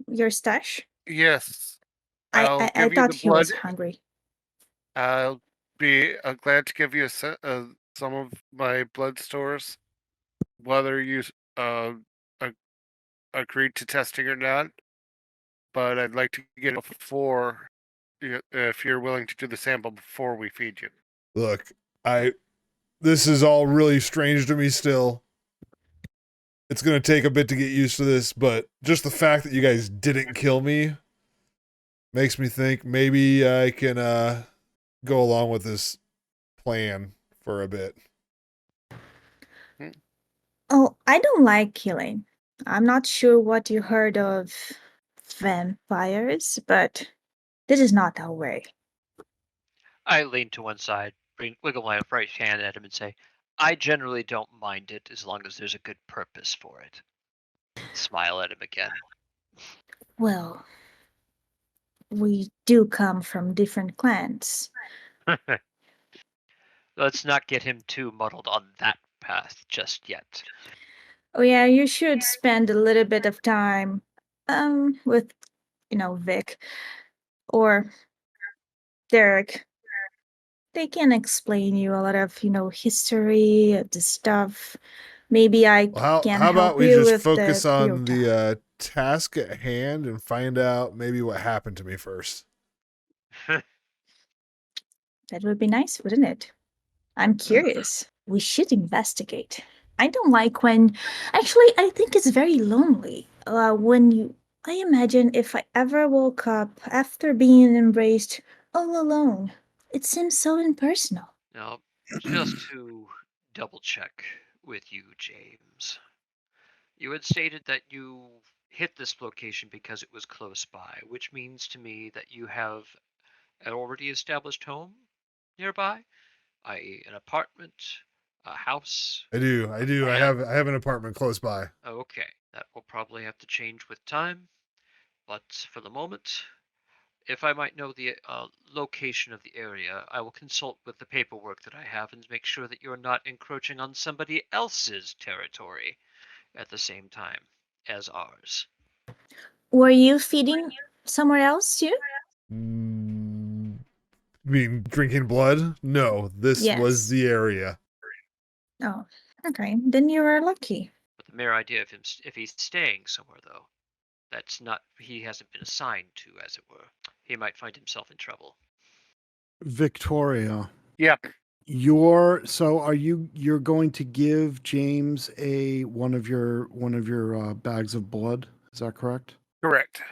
Your stash? Yes, I I'll give you thought the he was blood. hungry. I'll be glad to give you some of my blood stores, whether you agreed to testing or not. But I'd like to get it before, if you're willing to do the sample before we feed you. Look, this is all really strange to me still. It's going to take a bit to get used to this, but just the fact that you guys didn't kill me makes me think maybe I can go along with this plan for a bit. Oh, I don't like killing. I'm not sure what you heard of vampires, but this is not our way. I lean to one side, wiggle my right hand at him and say, I generally don't mind it as long as there's a good purpose for it. Smile at him again. Well, we do come from different clans. Let's not get him too muddled on that path just yet. Oh yeah, you should spend a little bit of time with Vic or Derek They can explain you a lot of, history of the stuff. Maybe I Well, can how about help we you just with focus the real on time. the task at hand and find out maybe what happened to me first. That would be nice, wouldn't it? I'm curious. We should investigate. I don't like when. Actually, I think it's very lonely. When you. I imagine if I ever woke up after being embraced all alone. It seems so impersonal. Now, just to double check with you, James, you had stated that you hit this location because it was close by, which means to me that you have an already established home nearby, i.e., an apartment, a house. I do. I have an apartment close by. Okay, that will probably have to change with time, but for the moment, if I might know the location of the area, I will consult with the paperwork that I have and make sure that you're not encroaching on somebody else's territory at the same time as ours. Were you feeding somewhere else too? Mm, you mean drinking blood? No, this was Yes. the area. Oh, okay. Then you were lucky. But the mere idea of him, if he's staying somewhere, though, that's not, he hasn't been assigned to, as it were. He might find himself in trouble. Victoria, Yep. you're going to give James one of your bags of blood? Is that correct? Correct.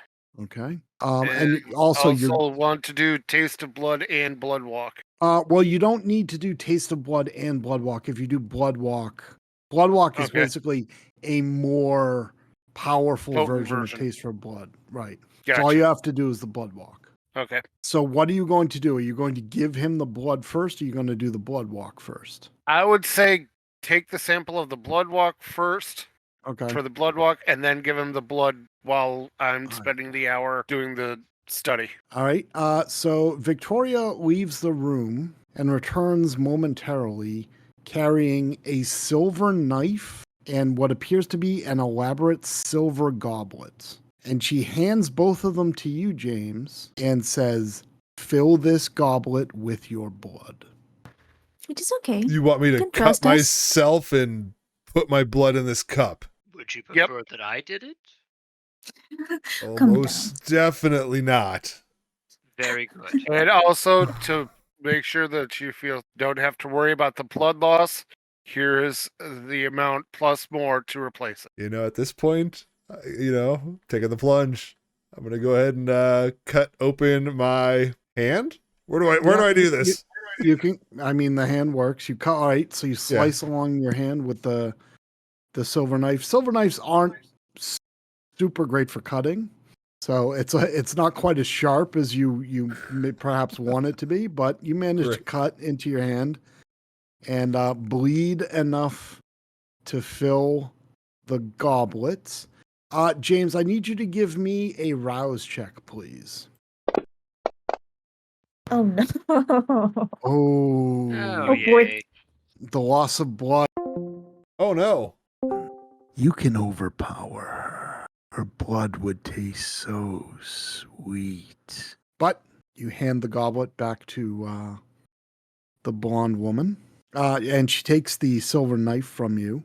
Okay. And And also you're want to do taste of blood and blood walk. well, you don't need to do taste of blood and blood walk. If you do blood walk is Okay. basically a more powerful Potent version of version. taste for blood. Right. Gotcha. So all you have to do is the blood walk. Okay. So what are you going to do? Are you going to give him the blood first, or are you going to do the blood walk first? I would say take the sample of the blood walk first Okay. for the blood walk, and then give him the blood while I'm right. spending the hour doing the study. All right. So Victoria leaves the room and returns momentarily carrying a silver knife and what appears to be an elaborate silver goblet. And she hands both of them to you, James, and says, "Fill this goblet with your blood." It is okay. You want me You to can cut trust us. myself and put my blood in this cup? Would you Yep. prefer that I did it? Oh, Calm most definitely not. Very good. And also to make sure that you don't have to worry about the blood loss, here is the amount plus more to replace it. At this point, taking the plunge. I'm gonna go ahead and cut open my hand. Where do I do this? You can. I mean, the hand works. You cut. All right. So you slice along your hand with the silver knife. Silver knives aren't super great for cutting, so it's not quite as sharp as you may perhaps want it to be. But you manage to cut into your hand and bleed enough to fill the goblets. James, I need you to give me a rouse check, please. Oh no. Oh, Oh, yay. The loss of blood. Oh no. You can overpower her. Her blood would taste so sweet. But you hand the goblet back to the blonde woman, and she takes the silver knife from you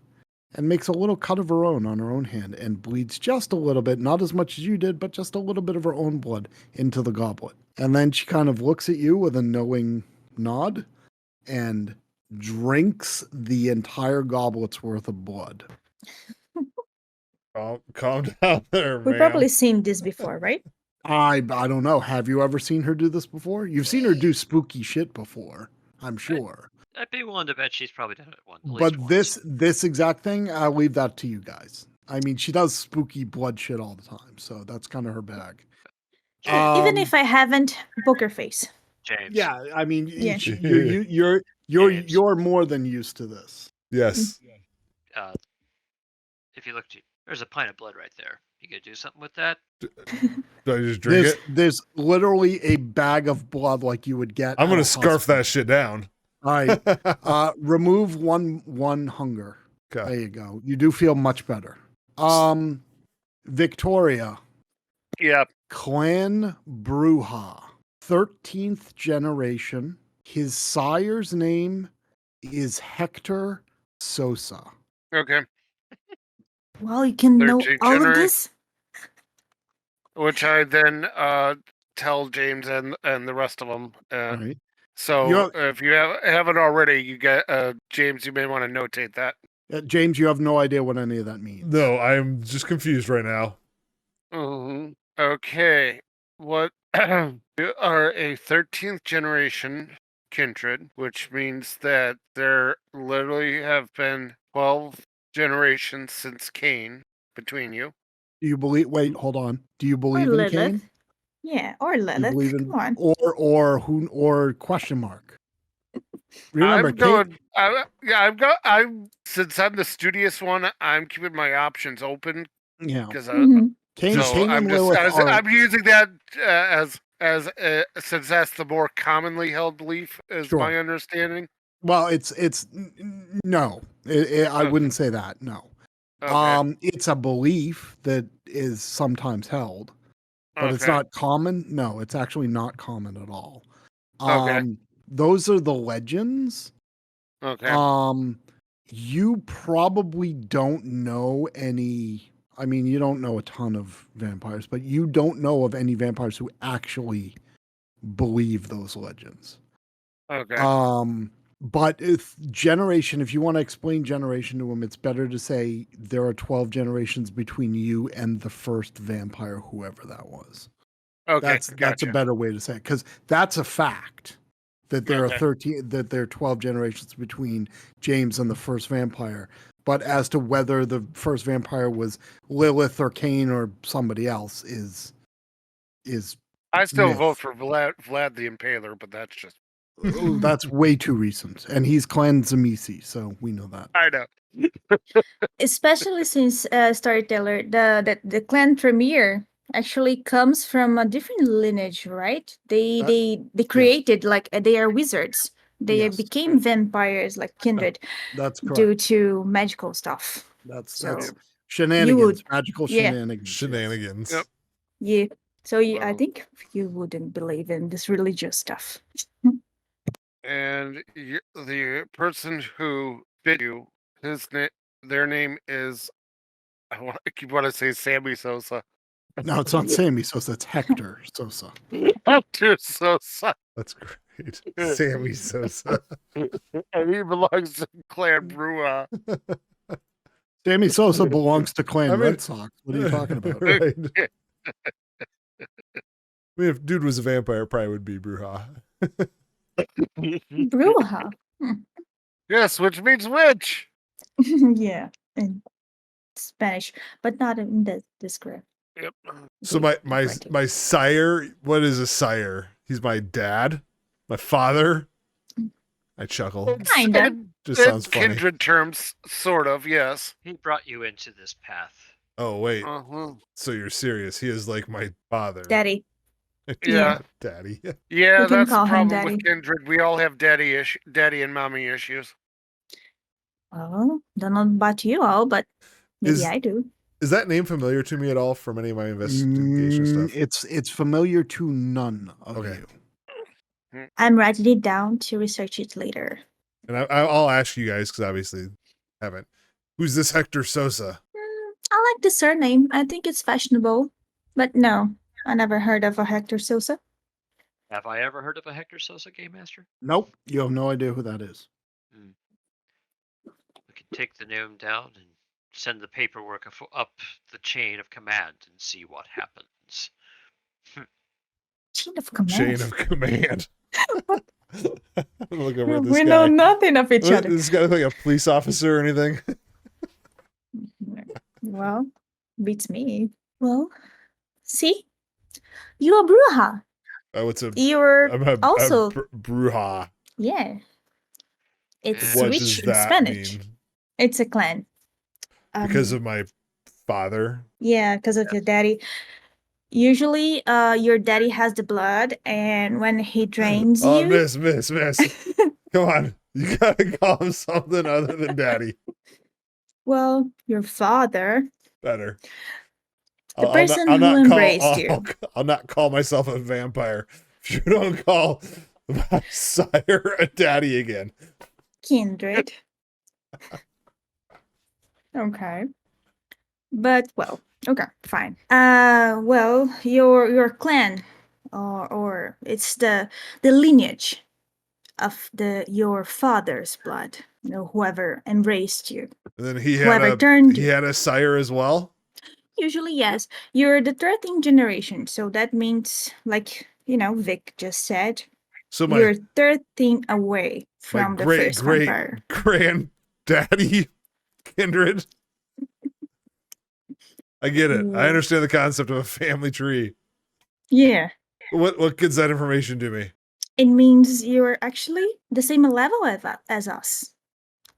and makes a little cut of her own on her own hand and bleeds just a little bit, not as much as you did, but just a little bit of her own blood into the goblet. And then she kind of looks at you with a knowing nod and drinks the entire goblet's worth of blood. Calm down there, We've man. probably seen this before, right? I don't know. Have you ever seen her do this before? You've seen her do spooky shit before, I'm sure. I'd be willing to bet she's probably done it at least But once. this exact thing, I'll leave that to you guys. I mean, she does spooky blood shit all the time, so that's kind of her bag. Even if I haven't, poker face. James. Yeah, I mean, Yeah. you're more than used to this. Yes. If you look, there's a pint of blood right there. You gonna do something with that? Do I just drink it? There's literally a bag of blood like you would get. I'm gonna at a scarf hospital. that shit down. All right. Remove one hunger. Okay. There you go. You do feel much better. Victoria. Yep. Clan Bruja. 13th generation. His sire's name is Hector Sosa. Okay. Well, you can know 13th all of January. this. Which I then tell James and the rest of them. Right. So You're- if you haven't already, you get James. You may want to notate that. James, you have no idea what any of that means. No, I'm just confused right now. Mm-hmm. Okay. What you are a 13th generation kindred, which means that there literally have been 12 generations since Cain between you. Do you believe? Wait, hold on. Do you Or believe in Lilith. Cain? Yeah, or Do you Lilith. believe in Come on. or who or question mark? Remember, I'm Cain, going. I'm since I'm the studious one. I'm keeping my options open yeah, because Mhm. Cain, so Cain I'm and just Lilith are I'm using that as since that's the more commonly held belief, is Sure. my understanding. well. No. I Okay. wouldn't say that. No. Okay. It's a belief that is sometimes held, but it's Okay. not common. No, it's actually not common at all. Okay. Those are the legends. Okay. You probably don't know any. I mean, you don't know a ton of vampires, but you don't know of any vampires who actually believe those legends. Okay. But if you want to explain generation to them, it's better to say there are 12 generations between you and the first vampire, whoever that was. Okay. That's a Gotcha. better way to say it, because that's a fact that there Okay. are 12 generations between James and the first vampire. But as to whether the first vampire was Lilith or Cain or somebody else is I still myth. vote for Vlad the Impaler, but that's just That's way too recent, and he's Clan Zamisi, so we know that. I know. Especially since storyteller, the clan Tremere actually comes from a different lineage, right? They created like they are wizards. They Yes. became vampires like kindred That's correct. due to magical stuff. That's So shenanigans, would- magical yeah. shenanigans. yes. Shenanigans. Yep. Yeah. So I Wow. think you wouldn't believe in this religious stuff. And the person who bit you, their name is I keep want to say Sammy Sosa. No, it's not Sammy Sosa, it's Hector Sosa. Hector Sosa, That's great. Sammy Sosa. and he belongs to Clan Brua. Sammy Sosa belongs to Clan I mean- Red Sox. What are you talking about? Right. I mean, if dude was a vampire, it probably would be Bruja. Bruja. Yes, which means witch. Yeah. In Spanish, but not in the script. Yep. So They my write it. my sire, what is a sire? He's my dad, my father. I chuckle. Kinda. Just In sounds funny. kindred terms, sort of. Yes. He brought you into this path. Oh wait, Uh-huh. so you're serious? He is like my father. Daddy. Yeah. Daddy. Yeah, You can that's the call him problem Daddy. with kindred. We all have daddy and mommy issues. Well, don't know about you all, but maybe Is- I do. Is that name familiar to me at all from any of my investigation stuff? It's familiar to none of Okay. you. I'm writing it down to research it later. And I'll ask you guys because obviously haven't. Who's this Hector Sosa? I like the surname. I think it's fashionable. But no, I never heard of a Hector Sosa. Have I ever heard of a Hector Sosa Game Master? Nope, you have no idea who that is. We can take the name down and send the paperwork up the chain of command and see what happens. Chain of command. Chain of command. Look over at this we guy. know nothing of each other. This guy look like a police officer or anything? Well, beats me. Well, see? You're a Bruja. Oh, it's a. You're I'm a also, Bruja. yeah. It's What switch does in that Spanish. mean? It's a clan. Because of my father. Yeah, because of your daddy. Usually, your daddy has the blood, and when he drains Oh, you, miss. Come on. You gotta call him something other than daddy. well, your father, Better. the person who embraced you. I'll not call myself a vampire. If you don't call Sire and daddy again. Kindred. Okay. But well, okay, fine. Well, your clan, or it's the lineage of your father's blood. You know, whoever embraced you, And then he whoever turned you. had a sire as well. Usually, yes. You're the 13th generation, so that means, like Vic just said, So you're 13 away my from the great first great vampire. granddaddy Kindred. I get it. I Yeah. understand the concept of a family tree. Yeah. What gives that information to me? It means you're actually the same level as us.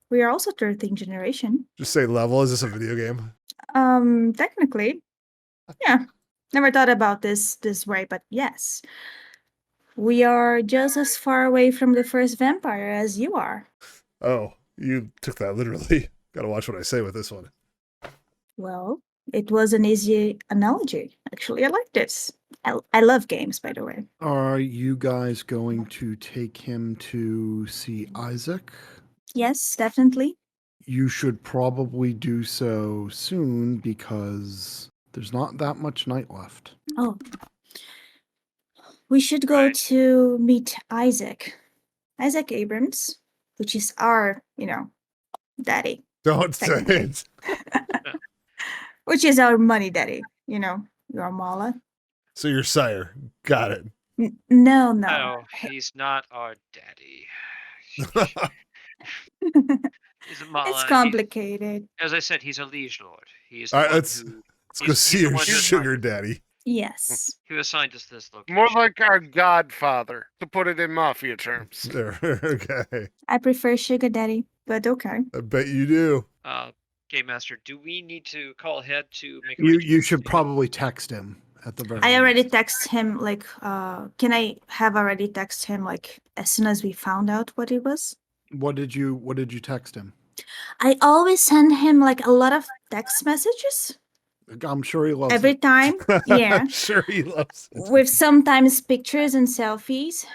We are also 13th generation. Just say level. Is this a video game? Technically, yeah. Never thought about this way, but yes. We are just as far away from the first vampire as you are. Oh, you took that literally. Gotta watch what I say with this one. Well, it was an easy analogy. Actually, I like this. I love games, by the way. Are you guys going to take him to see Isaac? Yes, definitely. You should probably do so soon because there's not that much night left. Oh. We should go Right. to meet Isaac Abrams, which is our, daddy, Don't say Technically. it. which is our money daddy, your Mala. So your sire. Got it. No. No, he's not our daddy. He's a Mala. It's complicated. As I said, he's a liege lord. He's All the right, one let's who go he's see the your one who sugar assigned- daddy. Yes. who assigned us this location. More like our godfather, to put it in mafia terms. There. Okay. I prefer sugar daddy, but okay. I bet you do. Game Master, do we need to call ahead to make? You should probably text him at the very I already least. text him can I have already text him as soon as we found out what it was? What did you text him? I always send him a lot of text messages I'm sure he loves every it. time. Yeah. I'm sure he loves it. With sometimes pictures and selfies,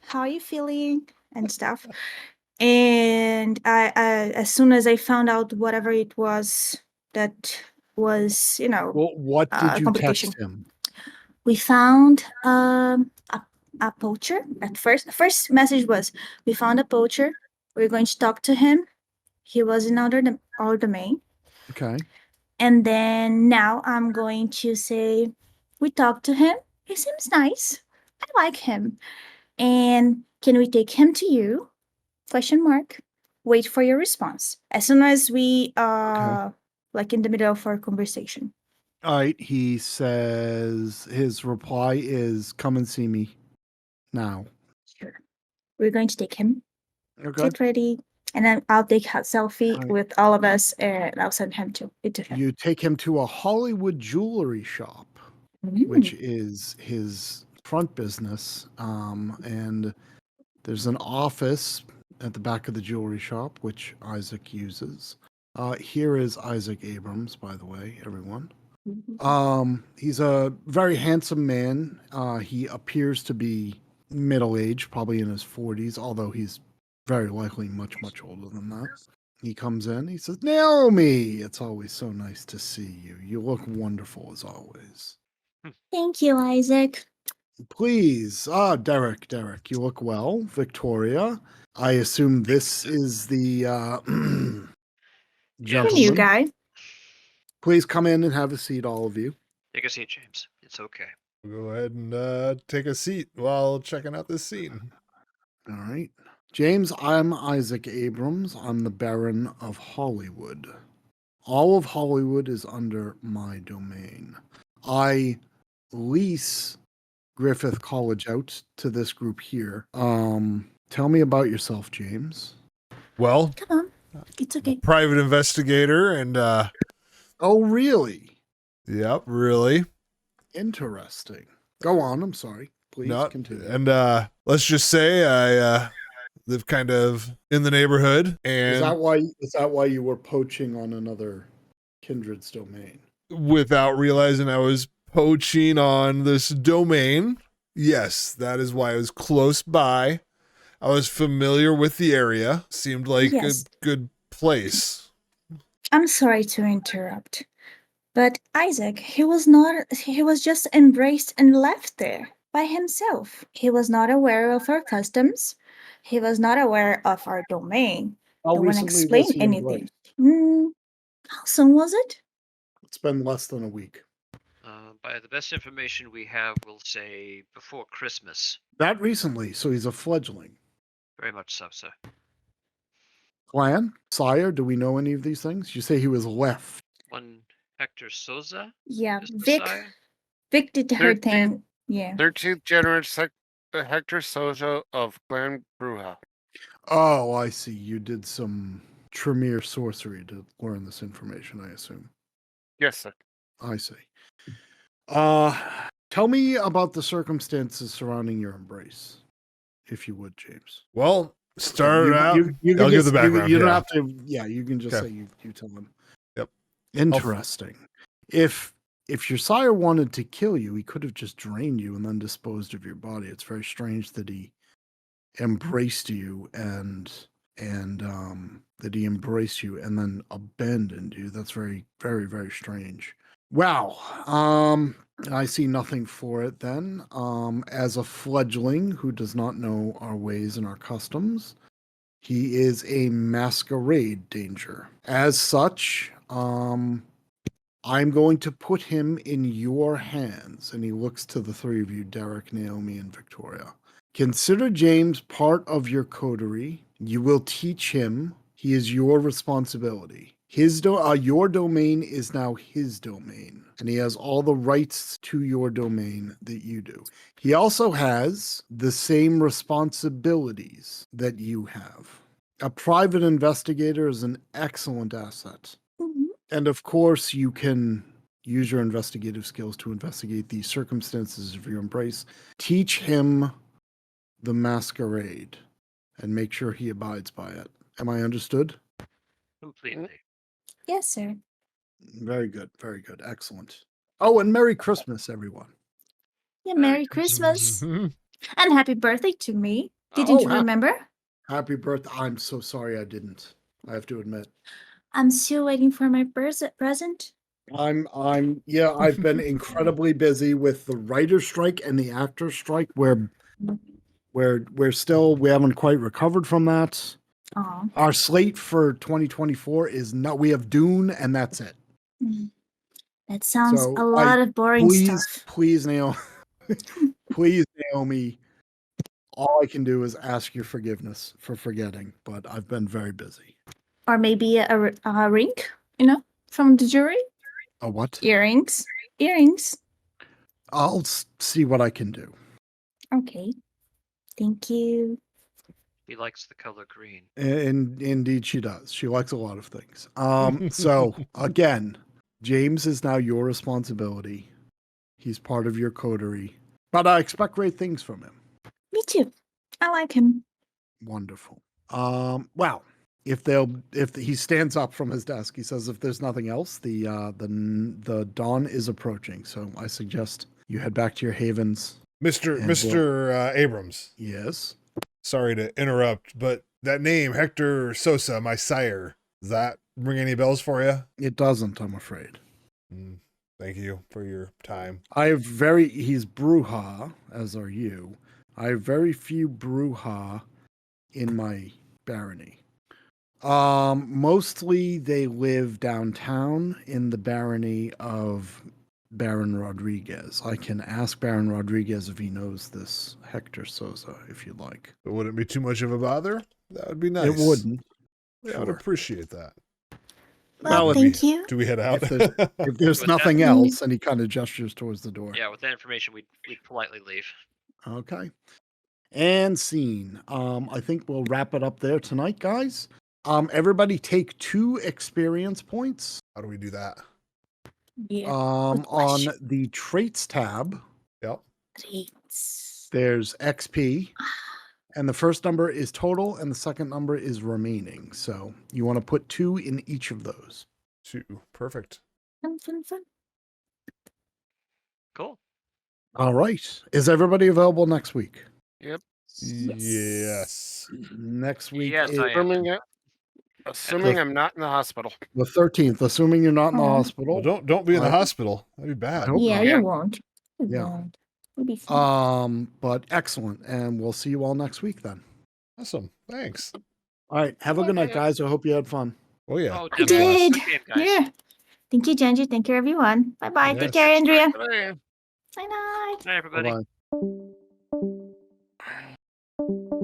how are you feeling and stuff. And I as soon as I found out whatever it was that was, Well, what did you complication. text him? We found a poacher. At first message was, we found a poacher. We're going to talk to him. He was in our domain. Okay. And then now I'm going to say, we talked to him. He seems nice. I like him. And can we take him to you? Question mark. Wait for your response. As soon as we in the middle of our conversation. All right. He says his reply is, "Come and see me now." Sure. We're going to take him. Okay. Get ready. And then I'll take a selfie Alright. with all of us and I'll send him to him. You take him to a Hollywood jewelry shop, Mm. which is his front business. And there's an office at the back of the jewelry shop, which Isaac uses. Here is Isaac Abrams, by the way, everyone. He's a very handsome man. He appears to be middle-aged, probably in his 40s, although he's very likely much, much older than that. He comes in, he says, "Naomi, it's always so nice to see you. You look wonderful as always. Thank you, Isaac. Please." Derek, you look well. Victoria, I assume this is the The gentleman. new guy. Please come in and have a seat, all of you. Take a seat, James. It's okay. Go ahead and take a seat while checking out this scene. All right. James, I'm Isaac Abrams. I'm the Baron of Hollywood. All of Hollywood is under my domain. I lease Griffith College out to this group here. Tell me about yourself, James. Well, Come on. It's okay. private investigator and Oh, really? yep, really. Interesting. Go on. I'm sorry. Please continue. And let's just say I live kind of in the neighborhood, and Is that why you were poaching on another kindred's domain? without realizing I was poaching on this domain, Yes, that is why I was close by. I was familiar with the area. Seemed like Yes. a good place. I'm sorry to interrupt, but Isaac, he was just embraced and left there by himself. He was not aware of our customs. He was not aware of our domain. How No one recently was explained he anything. embraced? How soon was it? It's been less than a week. By the best information we have, we'll say before Christmas. That recently, so he's a fledgling. Very much so, sir. Clan? Sire, do we know any of these things? You say he was left. One Hector Souza Yeah, is the Vic. sire. Vic did her 13th thing. Yeah. 13th General Hector Soja of Clan Bruja. Oh, I see. You did some Tremere sorcery to learn this information, I assume. Yes, sir. I see. Tell me about the circumstances surrounding your embrace, if you would, James. Well, start You- out. you can I'll give just- the background. You don't yeah. have to. Yeah, you can just Okay. say you tell him. Yep. Interesting. If your sire wanted to kill you, he could have just drained you and then disposed of your body. It's very strange that he embraced you and then abandoned you. That's very, very, very strange. Wow. I see nothing for it then. As a fledgling who does not know our ways and our customs, he is a masquerade danger. As such, I'm going to put him in your hands. And he looks to the three of you, Derek, Naomi, and Victoria. Consider James part of your coterie. You will teach him. He is your responsibility. Your domain is now his domain, and he has all the rights to your domain that you do. He also has the same responsibilities that you have. A private investigator is an excellent asset. Mhm. And of course, you can use your investigative skills to investigate the circumstances of your embrace. Teach him the masquerade and make sure he abides by it. Am I understood? Completely. Yes, sir. Very good. Very good. Excellent. Oh, and Merry Christmas, everyone. Yeah, Merry Christmas. And happy birthday to me. Didn't you remember? Happy birthday. I'm so sorry I didn't. I have to admit. I'm still waiting for my present. I've been incredibly busy with the writer's strike and the actor's strike where we haven't quite recovered from that. Aw. Our slate for 2024 we have Dune and that's it. That sounds So a lot of boring stuff. Please, Naomi. Please, Naomi. All I can do is ask your forgiveness for forgetting, but I've been very busy. Or maybe a ring, from the jury? A what? Earrings. Earrings. I'll see what I can do. Okay. Thank you. He likes the color green. And indeed she does. She likes a lot of things. So again, James is now your responsibility. He's part of your coterie, but I expect great things from him. Me too. I like him. Wonderful. Wow. If he stands up from his desk, he says, if there's nothing else, the dawn is approaching. So I suggest you head back to your havens. Mr. Abrams. Yes. Sorry to interrupt, but that name, Hector Sosa, my sire, does that ring any bells for you? It doesn't, I'm afraid. Thank you for your time. He's Bruja, as are you. I have very few Bruja in my barony. Mostly they live downtown in the barony of Baron Rodriguez. I can ask Baron Rodriguez if he knows this Hector Sosa, if you'd like. It wouldn't be too much of a bother. That would be nice. It wouldn't. Yeah, I'd Sure. appreciate that. Well, thank you. Do we head out? If there's With nothing that- else, and he kind of gestures towards the door. Yeah, with that information, we'd politely leave. Okay. And scene. I think we'll wrap it up there tonight, guys. Everybody take 2 experience points. How do we do that? Yeah. On question. the traits tab, Yep. Traits. there's XP, and the first number is total, and the second number is remaining. So you want to put 2 in each of those. 2. Perfect. Fun. Cool. All right. Is everybody available next week? Yes. Next week Yes, is I am. Assuming I'm not in the hospital. the 13th, assuming you're not in the Oh. hospital. Well, don't be in the I- hospital. That'd be I bad. hope Yeah, not. you won't. You Yeah. won't. You'll be fine. But excellent. And we'll see you all next week then. Awesome. Thanks. All right. Have a good night, guys. I hope you had fun. Oh yeah. Oh, I definitely. did. Good game, guys. Yeah. Thank you, Genji. Thank you, everyone. Bye-bye. Yes. Take care, Andrea. Bye. Bye-night. Bye, everybody. Bye-bye.